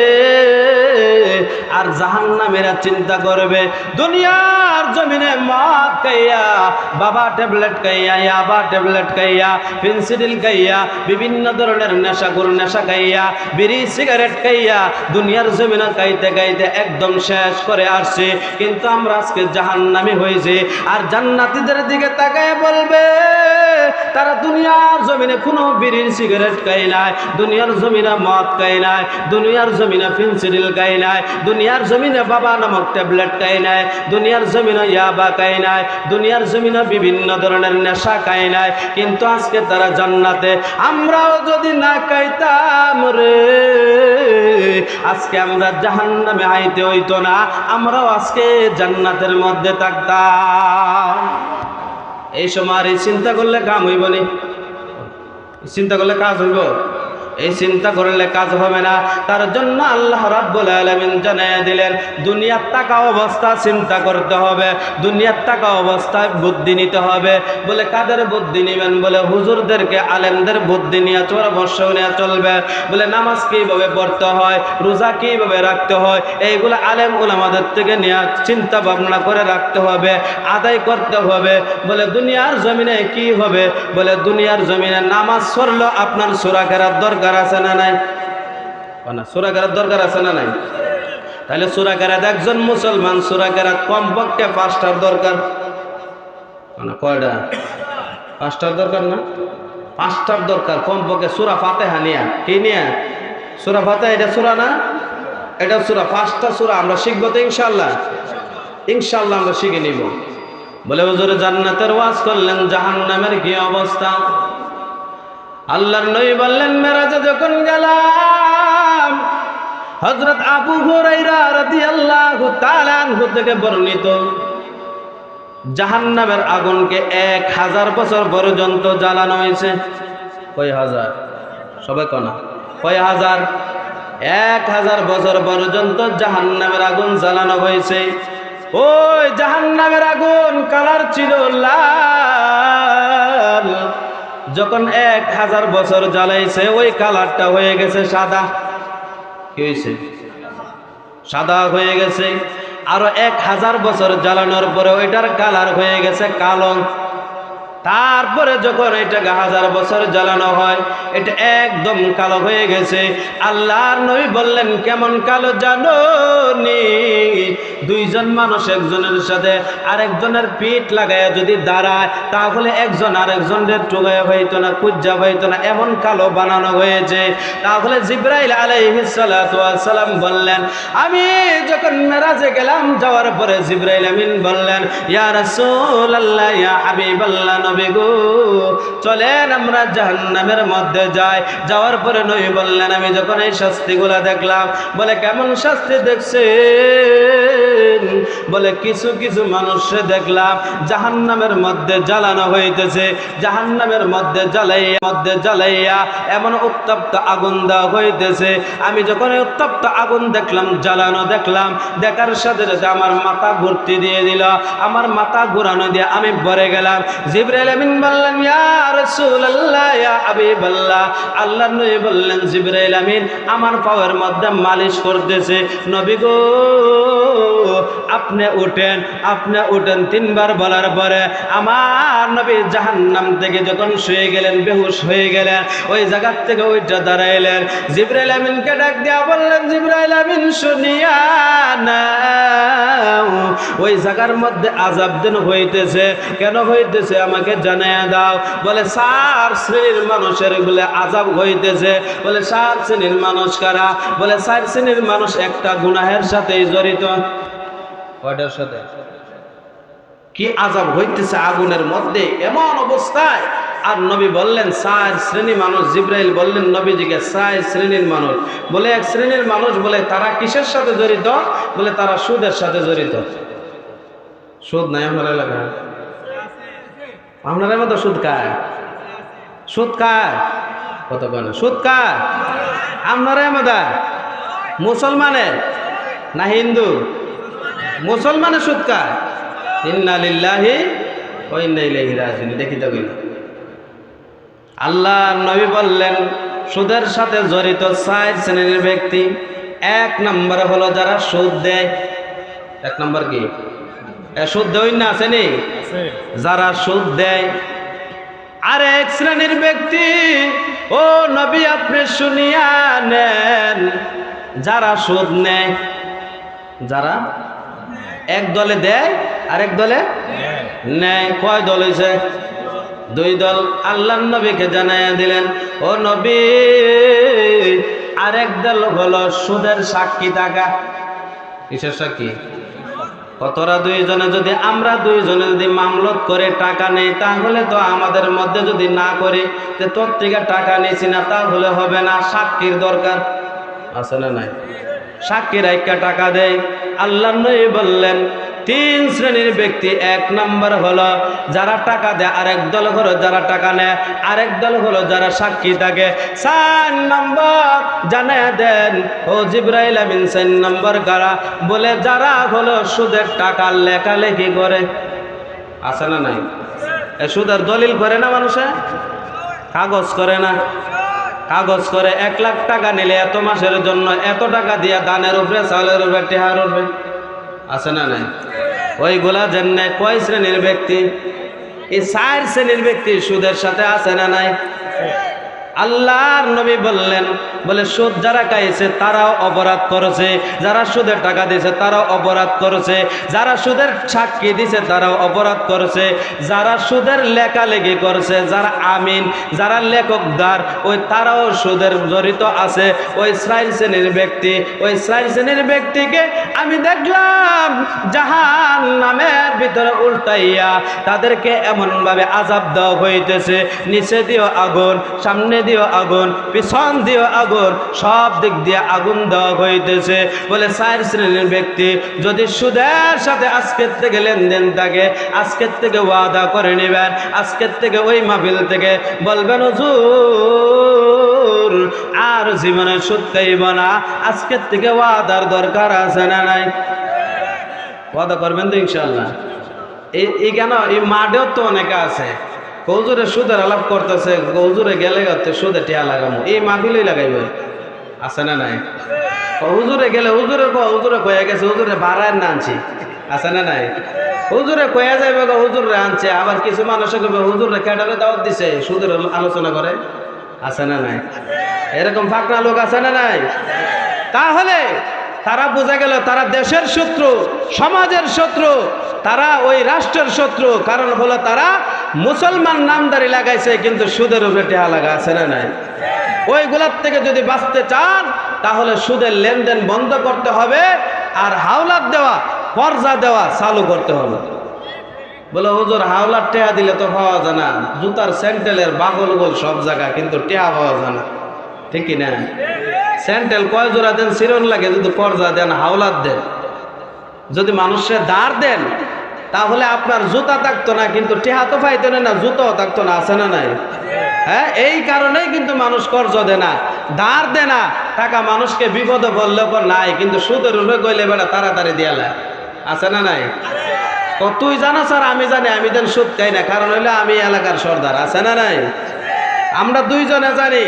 আর জাহান্নামীরা চিন্তা করবে দুনিয়ার জমিনে মদ খাইয়া, বাবা ট্যাবলেট খাইয়া, ইয়াবা ট্যাবলেট খাইয়া, পেন্সিডিল খাইয়া, বিভিন্ন ধরনের নেশা খাইয়া, বিড়ি সিগারেট খাইয়া দুনিয়ার জমিনে খাইতে খাইতে একদম শেষ করে আসছে। কিন্তু আমরা আজকে জাহান্নামী হয়েছে। আর জান্নাতীদের দিকে তাকায় বলবে তারা দুনিয়ার জমিনে কোনো বিড়ি সিগারেট খায় নাই, দুনিয়ার জমিনে মদ খায় নাই, দুনিয়ার জমিনে পেন্সিডিল খায় নাই, দুনিয়ার জমিনে বাবা নামক ট্যাবলেট খায় নাই, দুনিয়ার জমিনে ইয়াবা খায় নাই, দুনিয়ার জমিনে বিভিন্ন ধরনের নেশা খায় নাই। কিন্তু আজকে তারা জান্নাতে। আমরাও যদি না খাইতাম রে, আজকে আমরা জাহান্নামে আইতে হইতো না, আমরাও আজকে জান্নাতের মধ্যে থাকতাম। এই সময় আর এই চিন্তা করলে কাম হইব নি? চিন্তা করলে কাজ হইব? এই চিন্তা করলে কাজ হবে না। তার জন্য আল্লাহ রাব্বুল আলামিন জানিয়ে দিলেন দুনিয়ার টাকা অবস্থা চিন্তা করতে হবে, দুনিয়ার টাকা অবস্থায় বুদ্ধি নিতে হবে। বলে কাদের বুদ্ধি নেবেন? বলে হুজুরদেরকে, আলেমদের বুদ্ধি নিয়ে পরামর্শ নিয়ে চলবে। বলে নামাজ কিভাবে পড়তে হয়, রোজা কিভাবে রাখতে হয়, এইগুলো আলেম উলামাদের থেকে নিয়ে চিন্তা ভাবনা করে রাখতে হবে, আদায় করতে হবে। বলে দুনিয়ার জমিনে কি হবে? বলে দুনিয়ার জমিনে নামাজ পড়লো আপনার সূরা কেরাত দরকার আছে না নাই? সূরা কেরাত দরকার আছে না নাই? তাহলে সূরা কেরাত একজন মুসলমান সূরা কেরাত কমপক্ষে 5টার দরকার। কয়টা? 5টার দরকার না? 5টার দরকার কমপক্ষে। সূরা ফাতিহা নিয়া, কি নিয়া? সূরা ফাতিহা, এটা সূরা না? এটা সূরা। 5টা সূরা আমরা শিখবো তো ইনশাআল্লাহ। ইনশাআল্লাহ আমরা শিখে নিব। বলে হুজুর জান্নাতের ওয়াজ করলেন, জাহান্নামের কি অবস্থা? আল্লাহর নবী বললেন মেরাজে যখন গেলাম, হযরত আবু হুরায়রা রাদিয়াল্লাহু তাআলা আনহু থেকে বর্ণিত, জাহান্নামের আগুনকে 1000 বছর পর্যন্ত জ্বালানো হয়েছে। কয় হাজার? সবাই কনা কয় হাজার? 1000 বছর পর্যন্ত জাহান্নামের আগুন জ্বালানো হয়েছে। ওই জাহান্নামের আগুন কালার ছিল লাল, যখন 1000 বছর জ্বালাইছে ওই কালারটা হয়ে গেছে সাদা। কি হয়েছে? সাদা হয়ে গেছে। আরো 1000 বছর জ্বালানোর পরে ওইটার কালার হয়ে গেছে কালো। তারপরে যখন এটাকে 1000 বছর জ্বালানো হয়, এটা একদম কালো হয়ে গেছে। আল্লাহর নবী বললেন, কেমন কালো জানো নি? দুইজন মানুষ একজনের সাথে আরেকজনের পিঠ লাগায় যদি দাঁড়ায়, তাহলে একজন আরেকজনের টোগায় হইতো না, কুজ্জা হইতো না, এমন কালো বানানো হয়েছে। তাহলে জিবরাইল আলাইহিস সালাতু ওয়াস সালাম বললেন, আমি যখন মেরাজে গেলাম, যাওয়ার পরে জিবরাইল আমিন বললেন, ইয়া রাসূলুল্লাহ, ইয়া হাবিবাল্লাহ, নবী গো, চলেন আমরা জাহান্নামের মধ্যে যাই। যাওয়ার পরে নবী বললেন, আমি যখন এই শাস্তিগুলা দেখলাম, বলে কেমন শাস্তি দেখছেন? বলে কিছু কিছু মানুষে দেখলাম জাহান্নামের মধ্যে জ্বালানো হইতেছে, জাহান্নামের মধ্যে জ্বালাইয়া এমন উত্তপ্ত আগুন দেওয়া হইতেছে। আমি যখন এই উত্তপ্ত আগুন দেখলাম, জ্বালানো দেখলাম, দেখার সাথে সাথে আমার মাথা ঘুরতে দিয়ে দিল, আমার মাথা ঘুরানো দিয়ে আমি ভরে গেলাম। জিবরাইল আমিন বললেন, ইয়া রাসূলুল্লাহ, ইয়া হাবিবাল্লাহ, আল্লাহর নবী বললেন, জিবরাইল আমিন আমার পায়ের মধ্যে মালিশ করতেছে। নবী গো, আপনি উঠেন, আপনি উঠেন। 3 বার বলার পরে আমার নবী জাহান্নাম থেকে যখন শুয়ে গেলেন, বেহুশ হয়ে গেলেন, ওই জায়গার থেকে ওইটা দাঁড়াইলেন। জিবরাইল আমিনকে ডাক দিয়া বললেন, জিবরাইল আমিন শুনিয়া নাও, ওই জায়গার মধ্যে আযাব দেন হইতেছে। কেন হইতেছে আমাকে জানাইয়া দাও। বলে 4 শ্রেণীর মানুষের বলে আযাব হইতেছে। বলে 4 শ্রেণীর মানুষ কারা? বলে 4 শ্রেণীর মানুষ একটা গুনাহের সাথে জড়িত। কয়টার সাথে? কি আযাব হইতেছে আগুনের মধ্যে এমন অবস্থায়। আর নবী বললেন 4 শ্রেণী মানুষ। জিবরাইল বললেন নবীজিকে, 4 শ্রেণীর মানুষ। বলে 1 শ্রেণীর মানুষ, বলে তারা কিসের সাথে জড়িত? বলে তারা সুদের সাথে জড়িত। সুদ নাই আপনার এলাকায়? আপনার মতো সুদ খায়? সুদ খায়? কত কেন সুদ খায়? আপনারা মতো মুসলমানে না হিন্দু? মুসলমানে সুদ খায়। ইন্না লিল্লাহি ওয়া ইন্না ইলাইহি রাজিউন। দেখি তো আল্লাহর নবী বললেন, সুদের সাথে জড়িত 4 শ্রেণীর ব্যক্তি। 1 নম্বর হলো যারা সুদ দেয়। 1 নম্বর কি? সুদ দেয় না, আসেনি? যারা সুদ দেয়। আর 1 শ্রেণীর ব্যক্তি, ও নবী আপনি শুনিয়া নেন, যারা সুদ নেয়। যারা এক দলে দেয় আর এক দলে নেয়। কয় দল হয়েছে? 2 দল। আল্লাহর নবীকে জানাইয়া দিলেন, ও নবী, আরেক দল হলো সুদের সাক্ষী থাকা। কিসের সাক্ষী? কতরা 2 জনে যদি আমরা 2 জনে যদি মামলত করে টাকা নেই, তাহলে তো আমাদের মধ্যে যদি না করি যে তোর থেকে টাকা নিয়েছি না, তাহলে হবে না। সাক্ষীর দরকার আছে না নাই? সাক্ষী রাইখা টাকা দেয়। আল্লাহর নবী বললেন 3 শ্রেণীর ব্যক্তি। 1 নম্বর হলো যারা টাকা দেয়, আরেক দল হলো যারা টাকা নেয়, আরেক দল হলো যারা সাক্ষী থাকে। 4 নম্বর জানায়া দেন ও জিবরাইল আমিন, 4 নম্বর কারা? বলে যারা হলো সুদের টাকা লেখালেখি করে। আছে না নাই? সুদের দলিল করে না মানুষে? কাগজ করে না? কাগজ করে 1 লাখ টাকা নিলে এত মাসের জন্য এত টাকা দিয়া দানের উপরে, চালের উপরে, টেহার উপরে। আছে না নাই? ওইগুলা জেনে কয় শ্রেণীর ব্যক্তি? এই 4 শ্রেণীর ব্যক্তি সুদের সাথে আছে না নাই? আল্লাহর নবী বললেন, বলে সুদ যারা খাইছে তারাও অপরাধ করেছে, যারা সুদের টাকা দিয়েছে তারাও অপরাধ করেছে, যারা সুদের সাক্ষী দিয়েছে তারাও অপরাধ করেছে, যারা সুদের লেখালেখি করেছে, যারা আমিন, যারা লেখকদার, ওই তারাও সুদের জড়িত আছে। ওই 4 শ্রেণীর ব্যক্তি, ওই 4 শ্রেণীর ব্যক্তিকে আমি দেখলাম জাহান্নামের ভিতরে উল্টাইয়া তাদেরকে এমনভাবে আযাব দেওয়া হইতেছে, নিচে দিও আগুন, সামনে দিও আগুন, পিছন দিও আগুন, সব দিক দিয়ে আগুন দেওয়া হইতেছে। বলে 4 শ্রেণীর ব্যক্তি যদি সুদের সাথে আজকের থেকে লেনদেন থাকে, আজকের থেকে ওয়াদা করে নেবেন, আজকের থেকে ওই মাহফিল থেকে বলবেন হুজুর আর জীবনে সুদ খাইব না, আজকের থেকে ওয়াদার দরকার আছে না নাই? ওয়াদা করবেন তো ইনশাআল্লাহ? এই কেন এই মাঠেও তো অনেকে আছে হুজুরে সুদের আলাপ করতেছে, হুজুরে গেলে সুদে টিয়া লাগামো, এই মাহফিলই লাগাইব। আছে না নাই? হুজুরে গেলে হুজুরে কয়ে গেছে হুজুরে বাড়ায় না আনছি। আছে না নাই? হুজুরে কয়া যাইবে গো, হুজুরে আনছে। আবার কিছু মানুষে কবে হুজুরে ক্যাডারে দাওয়াত দিছে, সুদের আলোচনা করে। আছে না নাই? এরকম ফাঁকনা লোক আছে না নাই? তাহলে তারা বোঝা গেল তারা দেশের শত্রু, সমাজের শত্রু, তারা ওই রাষ্ট্রের শত্রু। কারণ হলো তারা মুসলমান নামদারি লাগাইছে কিন্তু সুদের উপরে টেহা লাগা। আছে না নাই? ওইগুলার থেকে যদি বাঁচতে চান তাহলে সুদের লেনদেন বন্ধ করতে হবে, আর হাওলাত দেওয়া, কর্জা দেওয়া চালু করতে হবে। বলে হুজুর হাওলাত টেহা দিলে তো পাওয়া যায় না, জুতার স্যান্ডেলের বাগল গোল সব জায়গা, কিন্তু টেহা পাওয়া যায় না। ঠিক কি না? স্যান্ডেল কয় জোড়া দেন চিরন লাগে, যদি কর্জা দেন, হাওলাত দেন, যদি মানুষের দাঁড় দেন, তাহলে আপনার জুতা থাকতো না, কিন্তু টেহা তো পাইতো না, জুতাও থাকতো না। আছে না নাই? হ্যাঁ, এই কারণেই কিন্তু মানুষ কর্জ দেয় না, ধার দেয় না। টাকা মানুষকে বিপদে বললে পর নাই, কিন্তু সুদের উপরে গইলে বেড়া তাড়াতাড়ি দিয়ালে। আছে না নাই? তুই জানো স্যার, আমি জানি, আমি দেন সুদ খাই না, কারণ হইলে আমি এলাকার সর্দার। আছে না নাই? আমরা দুইজনে জানি,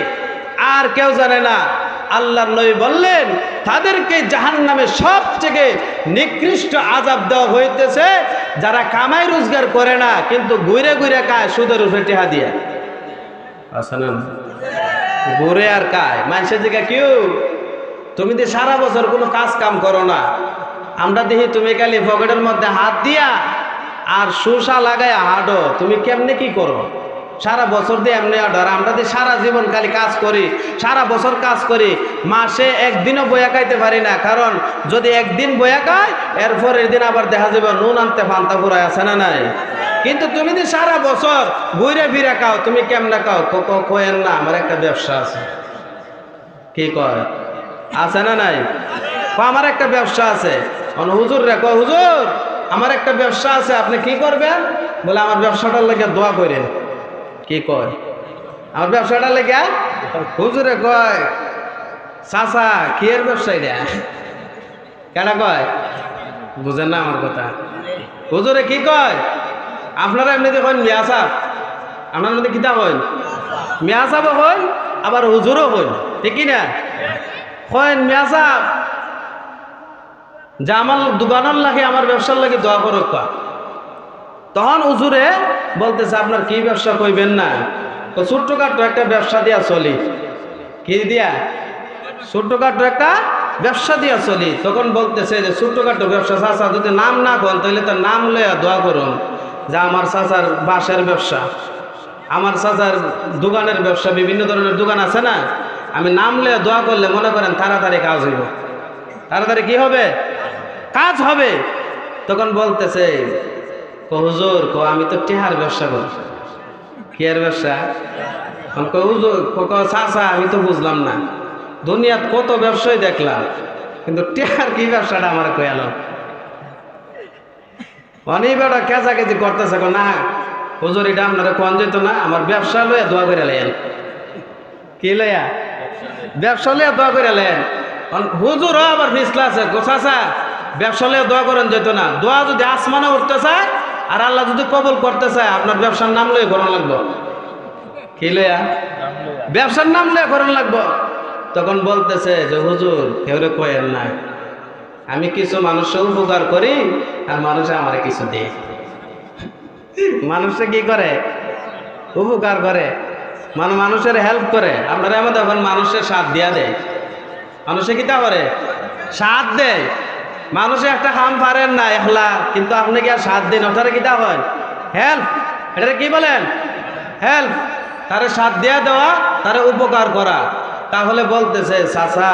আর কেউ জানে না। আল্লাহর নবী বললেন তাদেরকে জাহান্নামে সবথেকে নিকৃষ্ট আযাব দেওয়া হইতেছে যারা কামাই রোজগার করে না, কিন্তু ঘুরে ঘুরে খায় সুদের উপরে টেহা দিয়া। আছে না? ঘুরে আর খায় মানুষের দিকে। কেউ তুমি তো সারা বছর কোনো কাজ কাম করো না, আমরা দেখি তুমি খালি পকেটের মধ্যে হাত দিয়া আর সুসা লাগায় হাঁটো। তুমি কেমনে কি করো? সারা বছর দিয়ে এমনি অর্ডার। আমরা দিয়ে সারা জীবন খালি কাজ করি, সারা বছর কাজ করি, মাসে একদিনও বয়া খাইতে পারি না। কারণ যদি একদিন বয়া খায়, এরপরের দিন আবার দেখা যাবে নুন আনতে ফান্তা ফুরায়। আছে না নাই? কিন্তু তুমি যে সারা বছর ঘুরে ফিরে খাও, তুমি কেমনে খাও? কোয়েন না আমার একটা ব্যবসা আছে। কি কয়? আছে না নাই? আমার একটা ব্যবসা আছে। হুজুর রে কয়, হুজুর আমার একটা ব্যবসা আছে, আপনি কি করবেন? বলে আমার ব্যবসাটার লেগে দোয়া করেন। কি কয়? আমার ব্যবসাটার লেগে? হুজুরে কয়, চাচা কি এর ব্যবসায়ী রে? কেন কয়? বুঝেন না আমার কথা? হুজুরে কি কয়? আপনারা এমনিতে কন মিয়া সাহেব, আপনার মধ্যে কিতাব হইন, মিয়া সাহেব হইন, আবার হুজুরও হইন। ঠিক না? কয়েন মিয়া সাহেব যে আমার দোকানের লাগে, আমার ব্যবসার লাগে দোয়া করো। তখন হুজুরে বলতেছে আপনার কি ব্যবসা কইবেন না? তো ছোট্টখাটো একটা ব্যবসা দিয়া চলি। কি দিয়া? ছোট্টখাটো একটা ব্যবসা দিয়া চলি। তখন বলতেছে যে ছোট্টখাটো ব্যবসা, চাচা যদি নাম না করেন তাহলে তার নাম লইয়া দোয়া করুন যে আমার চাচার বাঁশের ব্যবসা, আমার চাচার দোকানের ব্যবসা, বিভিন্ন ধরনের দোকান আছে না, আমি নাম লইয়া দোয়া করলে মনে করেন তাড়াতাড়ি কাজ হইব। তাড়াতাড়ি কি হবে? কাজ হবে। তখন বলতেছে হুজুর আমি তো টেহার ব্যবসা করি। কি এর ব্যবসা? হুজুর চাচা আমি তো বুঝলাম না, দুনিয়াত কত ব্যবসায় দেখলাম, কিন্তু টেহার কি ব্যবসাটা আমার কয়াল। অনেক বেটা কেঁচাকেচি করতেছে, না হুজুর এটা আপনারা কোন যেত না, আমার ব্যবসা লইয়া দোয়া করে লেন। কি লইয়া? ব্যবসা লইয়া দোয়া করে লেন। হুজুর আবার ফিসলা আছে, চাচা ব্যবসা লইয়া দোয়া করেন যেত না। দোয়া যদি আসমানে উঠতে চায় আর আল্লাহ যদি কবুল করতে চায়, আপনার ব্যবসার নাম লইয়া করান লাগবো। কি লইয়া? ব্যবসার নাম লইয়া করান লাগবো। তখন বলতেছে যে হুজুর কেউরে কয়েন না, আমি কিছু মানুষের উপকার করি আর মানুষে আমার কিছু দেয়। মানুষে কি করে? উপকার করে, মানুষের হেল্প করে। আপনারা এমন দেখুন মানুষের সাথ দিয়া দেয়, মানুষে কিতা করে? সাথ দেয়। মানুষে একটা কাম পারেন না একলা, কিন্তু আপনি কি আর সাথ দিন, ওটারে কিতা হয়? হেল্প। এটা কি বলেন? হেল্প। তারে সাথ দিয়া দেওয়া, তারে উপকার করা। তাহলে বলতেছে চাচা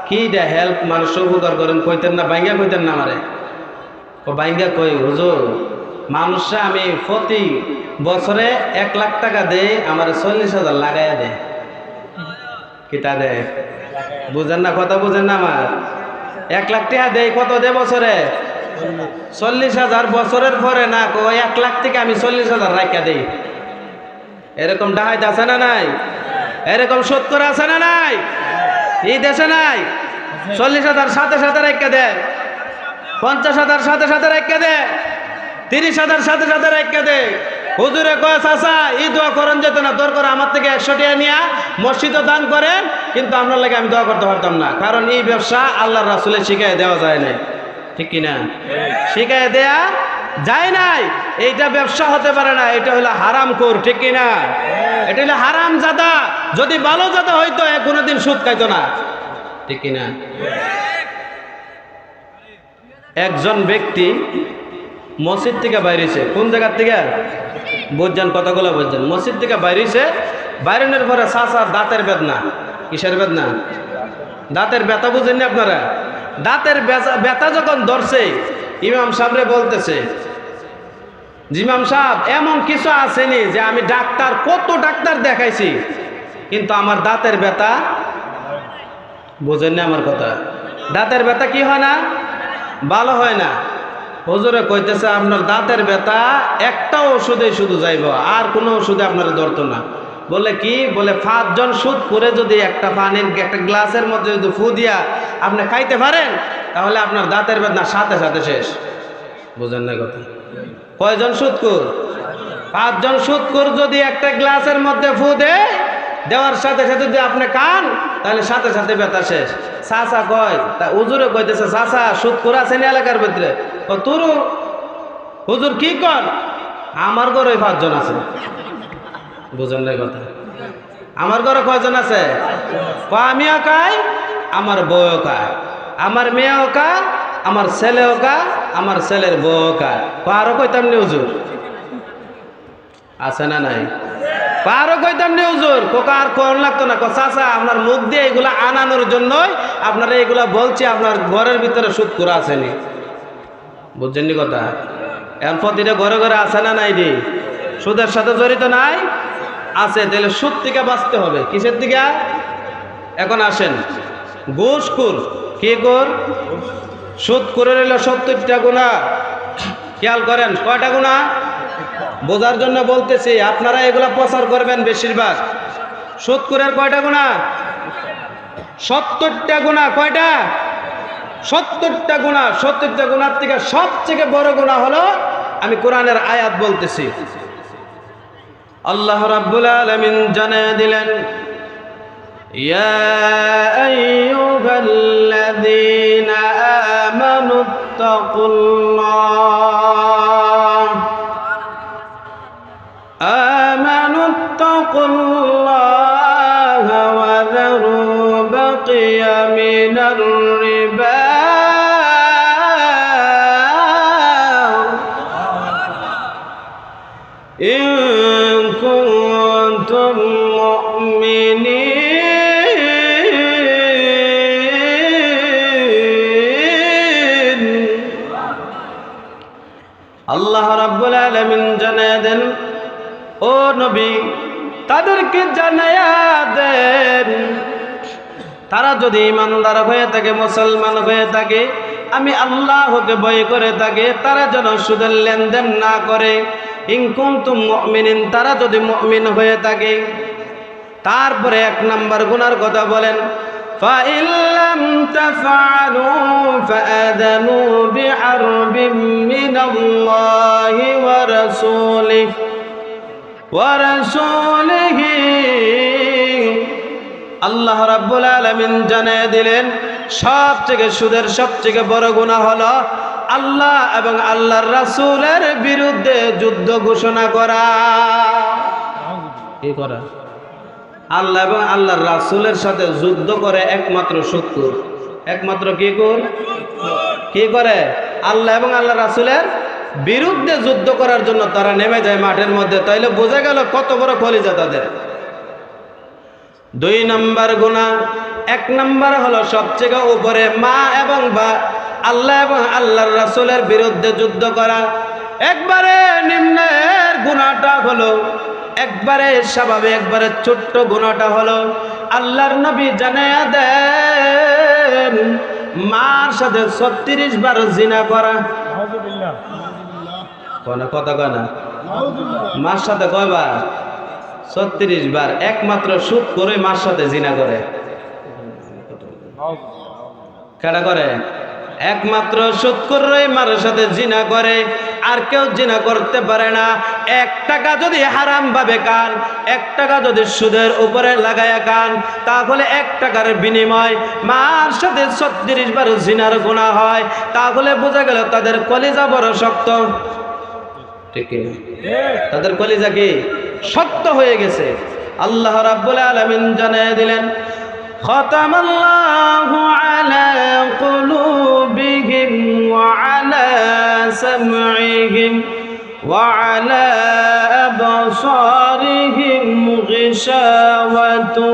কি হেল্প, মানুষের উপকার করেন, কইতেন না, বাইঙ্গা কইতেন না আমারে? ও বাইঙ্গা কই হুজুর, মানুষে আমি প্রতি বছরে 1 লাখ টাকা দেই, আমার 40,000 লাগাইয়া দেয়। কিতা দেয়? বুঝেন না কথা? বুঝেন না আমার? 1 লাখ টাকা দেয়, কত দেয় বছরে? 40,000। বছরের পরে না, 1 লাখ থেকে আমি 40,000 রাখা দেই। এরকম ডাহাইত আছে না নাই? এরকম 70 আছে না নাই? এই দেশে নাই? 40,000 সাথে সাথে রাখা দেয়, 50,000 সাথে সাথে রাখা দেয়, 30,000 সাথে সাথে রাখা দেয়। হুজুরে কয় চাচা এই দোয়া করেন যেত না, দরকার আমার থেকে 100 টাকা নিয়ে মসজিদে দান করেন, কিন্তু আপনার লাগে আমি দোয়া করতে পারতাম না, কারণ এই ব্যবসা আল্লাহর রাসূলের শিখায় দেওয়া যায় না। ঠিক কিনা? শিখায় দেয়া যায় নাই, এইটা ব্যবসা হতে পারে না, এটা হলো হারামখোর, ঠিক কিনা? এটা হলো হারাম জাদা। যদি ভালো জাদা হইতো কোনোদিন সুদ খাইতো না, ঠিক কিনা? একজন ব্যক্তি মসজিদ থেকে বাইরেছে, কোন জায়গার থেকে বুঝছেন, কতগুলো বুঝছেন, মসজিদ থেকে বাইরেছে, বাইরেনের পরে চাচার দাঁতের বেদনা। কিসের বেদনা? দাঁতের ব্যথা, বুঝেননি আপনারা? দাঁতের ব্যথা যখন ধরছে, ইমাম সাহেবরে বলতেছে, ইমাম সাহেব এমন কিছু আসেনি যে আমি ডাক্তার, কত ডাক্তার দেখাইছি, কিন্তু আমার দাঁতের ব্যথা, বুঝেননি আমার কথা, দাঁতের ব্যথা কি হয় না, ভালো হয় না। হুজুরে কইতেছে আপনার দাঁতের ব্যথা একটা ওষুধে শুধু যাইব, আর কোনো ওষুধে আপনারা ধরতো না। বলে কি? বলে 5 জন সুদ করে যদি একটা পানির একটা গ্লাসের মধ্যে যদি ফু দিয়া আপনি খাইতে পারেন, তাহলে আপনার দাঁতের বেদনা সাথে সাথে শেষ। বুঝেন না কথা? কয়জন সুদকুর? 5 জন সুদকুর যদি একটা গ্লাসের মধ্যে ফু দেওয়ার সাথে সাথে যদি আপনি খান, তাহলে সাথে সাথে ব্যথা শেষ। চাচা কয়, তা হুজুরে কইতেছে, চাচা সুদকুর আছেন এলাকার ভিতরে? তোর হুজুর কি কর? আমার ঘরে 5 জন আছে। বুঝেন না কথা? আমার ঘরে কয়জন আছে? আমিও খাই, আমার বউও খায়, আমার মেয়েও খায়, আমার ছেলেও খায়, আমার ছেলের বউও খায়। আরো কইতাম নি হুজুর? আছে না নাই? আরো কইতাম নি হুজুর? কোকা আর কোন লাগতো না। চাচা আপনার মুখ দিয়ে এগুলা আনানোর জন্যই আপনারা এগুলা বলছি, আপনার ঘরের ভিতরে সুদ করে আসেনি। বুঝছেন নি কথা? এখন প্রতিটা ঘরে ঘরে আছে না নাই? দি সুদের সাথে জড়িত নাই? আছে। তাহলে সুদ থেকে বাঁচতে হবে। কিসের দিকে? এখন আসেন, ঘুষখোর। কি কর? সুদ করে নিল 70টা গুনাহ। খেয়াল করেন, কয়টা গুনাহ? বোঝার জন্য বলতেছি, আপনারা এগুলা প্রচার করবেন বেশিরভাগ। সুদ করে কয়টা গুনাহ? 70টা গুনাহ। কয়টা? 70টা গুনাহ। 70টা গুনার থেকে সবথেকে বড় গুনাহ হলো, আমি কোরআনের আয়াত বলতেছি, আল্লাহ রাব্বুল আলামিন জানিয়ে দিলেন, ইয়া আইয়ুহাল্লাযীনা আমানুত্তাকুল্লাহ ওয়া যারু বাকিয়া মিনার রিবা ইন কুনতুম মুমিনিন। আল্লাহ রাব্বুল আলামিন জানিয়ে দেন, ও নবী তাদেরকে জানায়া দেন, তারা যদি ইমানদার হয়ে থাকে, মুসলমান হয়ে থাকে, আমি আল্লাহকে ভয় করে থাকে, তারা যেন সুদের লেনদেন না করে। ইন কুনতুম মুমিনিন, তারা যদি মুমিন হয়ে থাকে। তারপরে 1 নম্বর গুনার কথা বলেন, ফাইন লাম তাফআলু ফাআযানু বিহারবিম মিনাল্লাহি ওয়া রাসূলিহি। আল্লাহ রাব্বুল আলামিন জানিয়ে দিলেন, সবথেকে সুদের সবথেকে বড় গুনাহ হলো আল্লাহ এবং আল্লাহর রাসূলের বিরুদ্ধে যুদ্ধ ঘোষণা করা। কি করা? আল্লাহ এবং আল্লাহর রাসূলের সাথে যুদ্ধ করে একমাত্র সুদখোর। একমাত্র কি কর? কি করে? আল্লাহ এবং আল্লাহর রাসূলের বিরুদ্ধে যুদ্ধ করার জন্য তারা নেমে যায় মাঠের মধ্যে। তাইলে বোঝা গেল কত বড় কলিজা তাদের। 2 নম্বর গুনাহ। 1 নম্বর হলো সবচেয়ে উপরে, মা এবং আল্লাহ এবং আল্লাহর রাসূলের বিরুদ্ধে যুদ্ধ করা। একবারে নিম্নের গুনাহটা হলো, একবারে স্বাভাবিক, একবারে ছোট্ট গুনাহটা হলো, আল্লাহর নবী জানায়া দেন, মার সাথে 36 বার জিনা করা। কথা কয় না? মার সাথে কয়বার? 36 বার। একমাত্র সুদ করে মার সাথে জিনা করে। কেডা করে? একমাত্র সুদ করে মার সাথে জিনা করে, আর কেউ জিনা করতে পারে না। 1 টাকা যদি হারাম ভাবে খান, 1 টাকা যদি সুদের উপরে লাগায়া খান, তাহলে 1 টাকার বিনিময় মার সাথে 36 বার জিনার গুনাহ হয়। তাহলে বোঝা গেল তাদের কলিজা বড় শক্ত। ঠিক কি? তাদের কলিজা কি শক্ত হয়ে গেছে। আল্লাহ রাব্বুল আলামিন জানিয়ে দিলেন, খাতামাল্লাহু আলা কুলুবিহিম ওয়া আলা সামঈহিম ওয়া আলা আবসারিহিম গিশাওয়াতু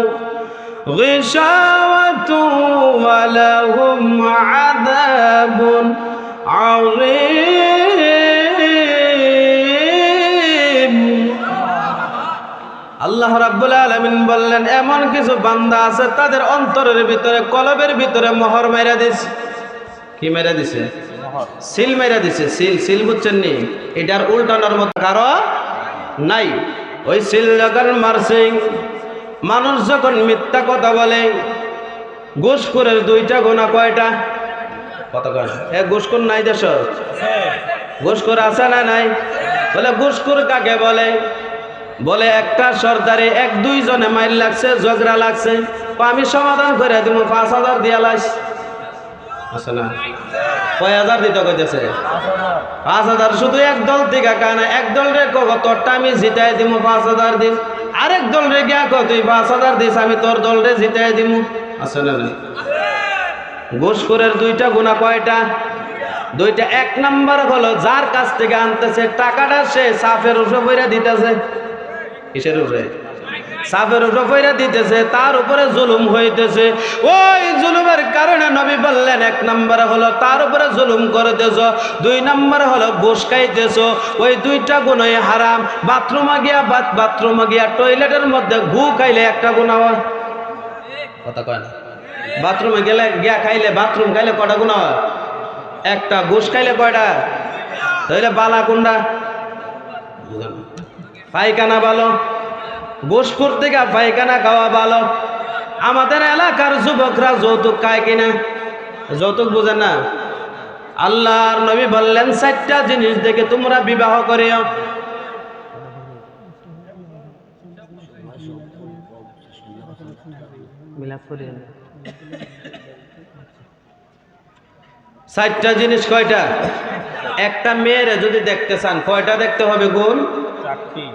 ওয়া লাহুম আযাবুন আযীম। আল্লাহ রাব্বুল আলামিন বললেন, এমন কিছু বান্দা আছে তাদের অন্তরের ভিতরে, কলবের ভিতরে মোহর মেরে দিছে। কি মেরে দিছে? সিল মেরে দিছে। সিল বুঝছেন নি? এটার উল্টানোর মতো কারো নাই। ওই সিল যখন মারছে, মানুষ যখন মিথ্যা কথা বলে, ঘুষখোরের দুইটা গুনাহ কয়টা? কত কয়? ঘুষখোর নাই দেশ? ঘুষখোর আছে না নাই? বলে ঘুষখোর কাকে বলে? বলে একটা সর্দারে 1-2 জনে মাইল লাগছে, ঝগড়া লাগছে, আমি সমাধান করে দিব, 5,000 দিয়া লাইস আছে না? কয় হাজার দিতে কইতেছে? 5,000। শুধু এক দল থেকে কানা, এক দল রে তোরটা আমি জিতাই দিব, 5,000 দিন। আরেক দল রে গিয়া কো তুই 5,000 দিস, আমি তোর দল রে জিতাই দিব, আছে না? ঘুষখোরের দুইটা গুনাহ কয়টা? দুইটা। 1 নাম্বার হলো যার কাছ থেকে আনতেছে টাকাটা সে সাফের উপরে বইরা দিতেছে। কিসের উপরে? সাফের উপরে বইরা দিতেছে, তার উপরে জুলুম হইতেছে। ওই জুলুমের কারণে নবী বললেন 1 নাম্বার হলো তার উপরে জুলুম করতেছ, 2 নাম্বার হলো ঘুষ খাইতেছ। ওই দুইটা গুনাহ হারাম। বাথরুমে গিয়া টয়লেটের মধ্যে ঘু খাইলে একটা গুনাহ হয়, কথা কয় না? বাথরুমে গেলে গিয়া খাইলে, বাথরুম খাইলে কটা গুনাহ হয়? একটা। ঘুষ খাইলে কয়টা? তাহলে বালা কোনটা? পায়খানা ভালো, ঘুষখোর থেকে পায়খানা খাওয়া ভালো। আমাদের এলাকার যুবকরা যৌতুক খায় কিনা? যৌতুক বুঝেন না? আল্লাহর নবী বললেন 4টা জিনিস দেখে তোমরা বিবাহ করিও। মিলাদ করিও। 4টা জিনিস কয়টা? একটা মেয়েরে যদি দেখতে চান কয়টা দেখতে হবে গুণ?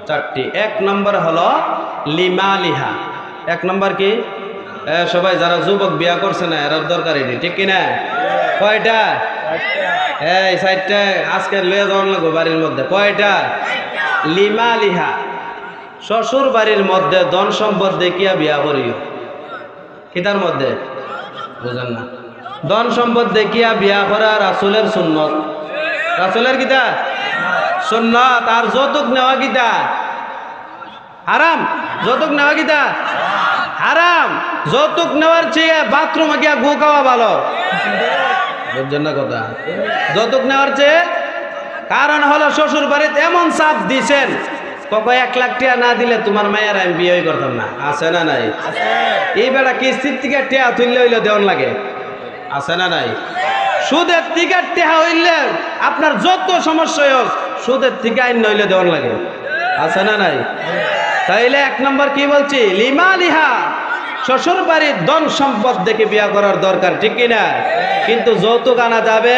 4টি। 1 নম্বর হলো লিমালিহা। 1 নম্বর কি? সবাই যারা যুবক বিয়া করছে না এর দরকার এটি, ঠিক কিনা? কয়টা? এই 4টা আজকে লয়ে যাওয়ার লাগবে বাড়ির মধ্যে। কয়টা? লিমালিহা। শ্বশুর বাড়ির মধ্যে ধন সম্পদ দেখিয়া বিয়া করিও। কিতার মধ্যে? বুঝেন না? ধন সম্পদ দেখিয়া বিয়া করা রাসূলের সুন্নত। রাসূলের কিতা? সুন্নাত। আর যৌতুক নেওয়া কিতা? হারাম। যৌতুক নেওয়া কিতা? হারাম। যৌতুক নেওয়ার চেয়ে বাথরুমে গিয়া গু খাওয়া ভালো, বুঝছেন না কথা? যৌতুক নেওয়ার চেয়ে। কারণ হলো শ্বশুর বাড়িতে এমন চাপ দিছেন, কত 1 লাখ টাকা না দিলে তোমার মায়ের আমি বিয়ে করতাম না, আছে না নাই? এই বেলা কিস্তির থেকে টেয়া তুললে হইলে দেওয়ান লাগে, আছে না নাই? সুদের থেকে টেহা হইলে আপনার যত সমস্যা হোক সুদের থেকে আইন নইলে দেওয়ান লাগে, আছে না নাই? তাইলে 1 নম্বর কি বলছি? লিমালিহা। শ্বশুর বাড়ির ধন সম্পদ দেখে বিয়া করার দরকার, ঠিক কিনা? কিন্তু যৌতুক আনা যাবে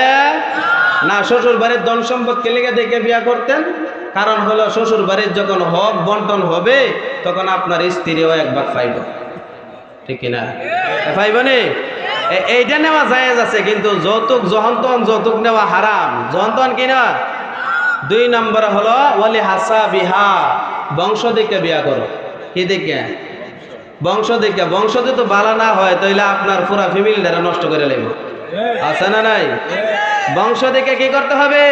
না। শ্বশুর বাড়ির ধন সম্পদ কে লিগে দেখে বিয়া করতেন? কারণ হলো শ্বশুর বাড়ির যখন হক বন্টন হবে তখন আপনার স্ত্রীও 1 ভাগ পাইব, ঠিক কিনা? পাইব নি? এইটা নেওয়া জায়েজ আছে, কিন্তু যৌতুক যখন তখন যৌতুক নেওয়া হারাম, যখন তখন কিনা। 2 নম্বর হলো ওয়ালি হাসাবিহা। বংশ দেখে বিয়া করো। কি দেখে? বংশ দেখে। বংশ যদি ভালো না হয় তাহলে আপনার পুরা ফ্যামিলিটা নষ্ট করে লাগবে, আছে না নাই? বংশ দেখে কি করতে হবে?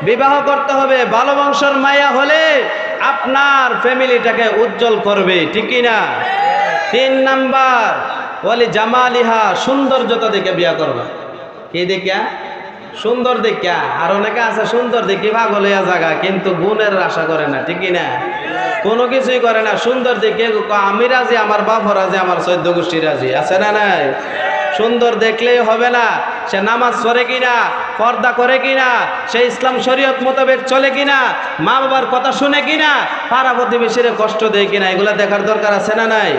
বিবাহ করতে হবে। ভালো বংশের মায়া হলে আপনার ফ্যামিলিটাকে উজ্জ্বল করবে, ঠিক কিনা? 3 নাম্বার ওয়ালি জামালিহা। সৌন্দর্যতা দেখে বিয়া করবা। কি দেখিয়া? সুন্দর দেখিয়া। আর অনেকে আছে সুন্দর দেখি পাগল হইয়া জায়গা, কিন্তু গুণের আশা করে না, ঠিক কিনা? কোনো কিছুই করে না। সুন্দর দেখে আমি রাজি, আমার বাপ রাজি, আমার 14 গোষ্ঠী রাজি, আছে না নাই? সুন্দর দেখলেই হবে না। সে নামাজ পড়ে কিনা, পর্দা করে কিনা, সে ইসলাম শরীয়ত মোতাবেক চলে কিনা, মা বাবার কথা শুনে কিনা, পাড়া প্রতিবেশীর কষ্ট দেয় কিনা, এগুলা দেখার দরকার আছে না নাই?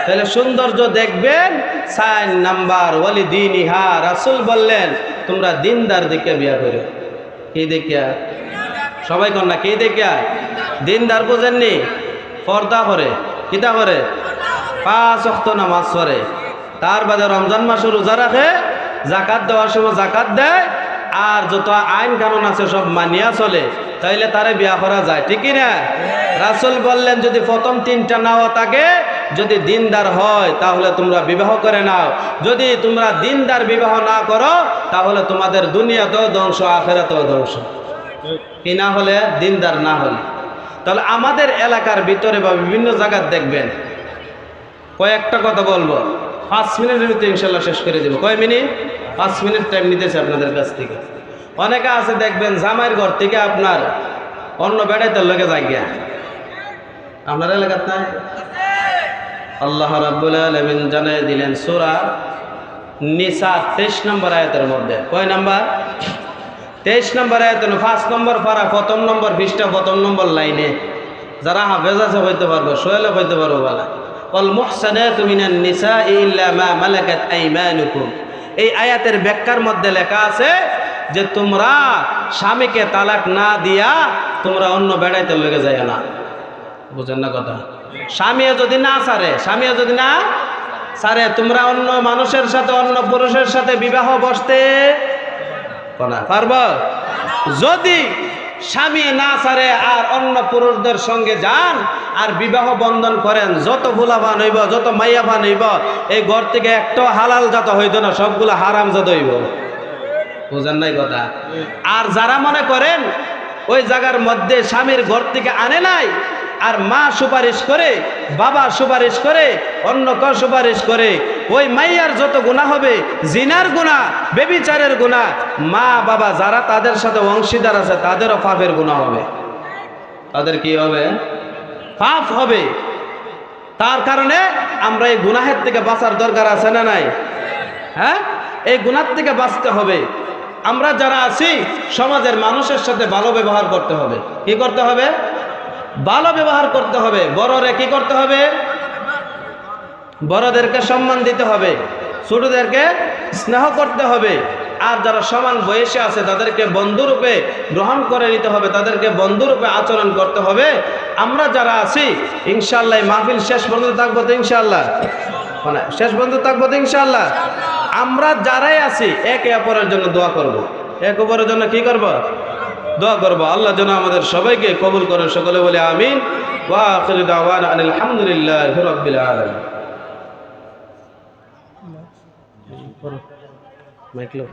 তাহলে সৌন্দর্য দেখবেন। 4 নাম্বার ওয়ালি দীনিহা। রাসূল বললেন তোমরা দিনদার দেখে বিয়া করো। কি দেখিয়া? সবাই কন্যা কি দেখিয়া দিনদার বুঝেননি পর্দা করে কিতা করে 5 ওয়াক্ত নামাজ পড়ে তার বাদে রমজান মাসে রোজা রাখে জাকাত দেওয়ার সময় জাকাত দেয় আর যত আইন কানুন আছে সব মানিয়া চলে তাইলে তারে বিয়া করা যায় ঠিক না রাসূল বললেন যদি প্রথম 3টা নাও থাকে যদি দিনদার হয় তাহলে তোমরা বিবাহ করে নাও যদি তোমরা দিনদার বিবাহ না করো তাহলে তোমাদের দুনিয়াতেও ধ্বংস আখিরাতেও ধ্বংস কি না হলে দিনদার না হলে তাহলে আমাদের এলাকার ভিতরে বা বিভিন্ন জায়গায় দেখবেন কয়েকটা কথা বলবো 5 মিনিটের ভিতরে ইনশাল্লাহ শেষ করে দেবো কয় মিনিট 5 মিনিট টাইম নিতেছে আপনাদের কাছ থেকে অনেকে আছে দেখবেন জামাইয়ের ঘর থেকে আপনার অন্য বেড়াইতে লোকে যায় গিয়া আপনার এলাকার নাই আল্লাহ রাব্বুল আলামিন জানিয়ে দিলেন সূরা নিসা 23 নম্বর আয়াতের মধ্যে কয় নাম্বার 23 নম্বর আয়াতের 5 নম্বর পারা প্রথম নম্বর পৃষ্ঠা প্রথম নম্বর লাইনে যারা হাফেজ আছে হইতে পারবো সোহেলে হইতে পারবো বলা ওয়াল মুহসানাতু মিনান নিসাই ইল্লা মা মালাকাত আইমানুকুম এই আয়াতের ব্যাখ্যার মধ্যে লেখা আছে যে তোমরা স্বামীকে তালাক না দিয়া তোমরা অন্য বেড়াইতে লেগে যায় না বুঝেন না কথা স্বামীও যদি না সারে তোমরা অন্য মানুষের সাথে অন্য পুরুষের সাথে বিবাহ বসতে পারব যদি স্বামী না সারে আর অন্য পুরুষদের সঙ্গে যান আর বিবাহ বন্ধন করেন যত ফুলাবান হইব যত মাইয়াবান হইব এই ঘর থেকে একটা হালাল জাত হইত না সবগুলো হারাম জাত হইব বুঝেন নাই কথা আর যারা মনে করেন ওই জায়গার মধ্যে স্বামীর ঘর থেকে আনে নাই আর মা সুপারিশ করে বাবা সুপারিশ করে অন্য কেউ সুপারিশ করে ওই মাইয়ার যত গুনাহ হবে জিনার গুনাহ বেবিচারের গুনাহ মা বাবা যারা তাদের সাথে অংশীদার আছে তাদেরও পাপের গুনাহ হবে তাদের কি হবে পাপ হবে তার কারণে আমরা এই গুনাহের থেকে বাঁচার দরকার আছে না নাই হ্যাঁ এই গুনাহ থেকে বাঁচতে হবে আমরা যারা আছি সমাজের মানুষের সাথে ভালো ব্যবহার করতে হবে কি করতে হবে ভালো ব্যবহার করতে হবে বড়রে কি করতে হবে বড়দেরকে সম্মান দিতে হবে ছোটদেরকে স্নেহ করতে হবে আর যারা সমান বয়সে আছে তাদেরকে বন্ধুরূপে গ্রহণ করে নিতে হবে তাদেরকে বন্ধুরূপে আচরণ করতে হবে আমরা যারা আছি ইনশাআল্লাহ মাহফিল শেষ পর্যন্ত থাকবো তো ইনশাআল্লাহ মানে শেষ পর্যন্ত থাকবো তো ইনশাআল্লাহ আমরা যারাই আছি একে অপরের জন্য দোয়া করব একে অপরের জন্য কি করব দোয়া করব আল্লাহ যেন আমাদের সবাইকে কবুল করেন সকলে বলে আমিন ওয়া আখিরু দাওয়ানা আলহামদুলিল্লাহি রাব্বিল আলামিন মাইক লো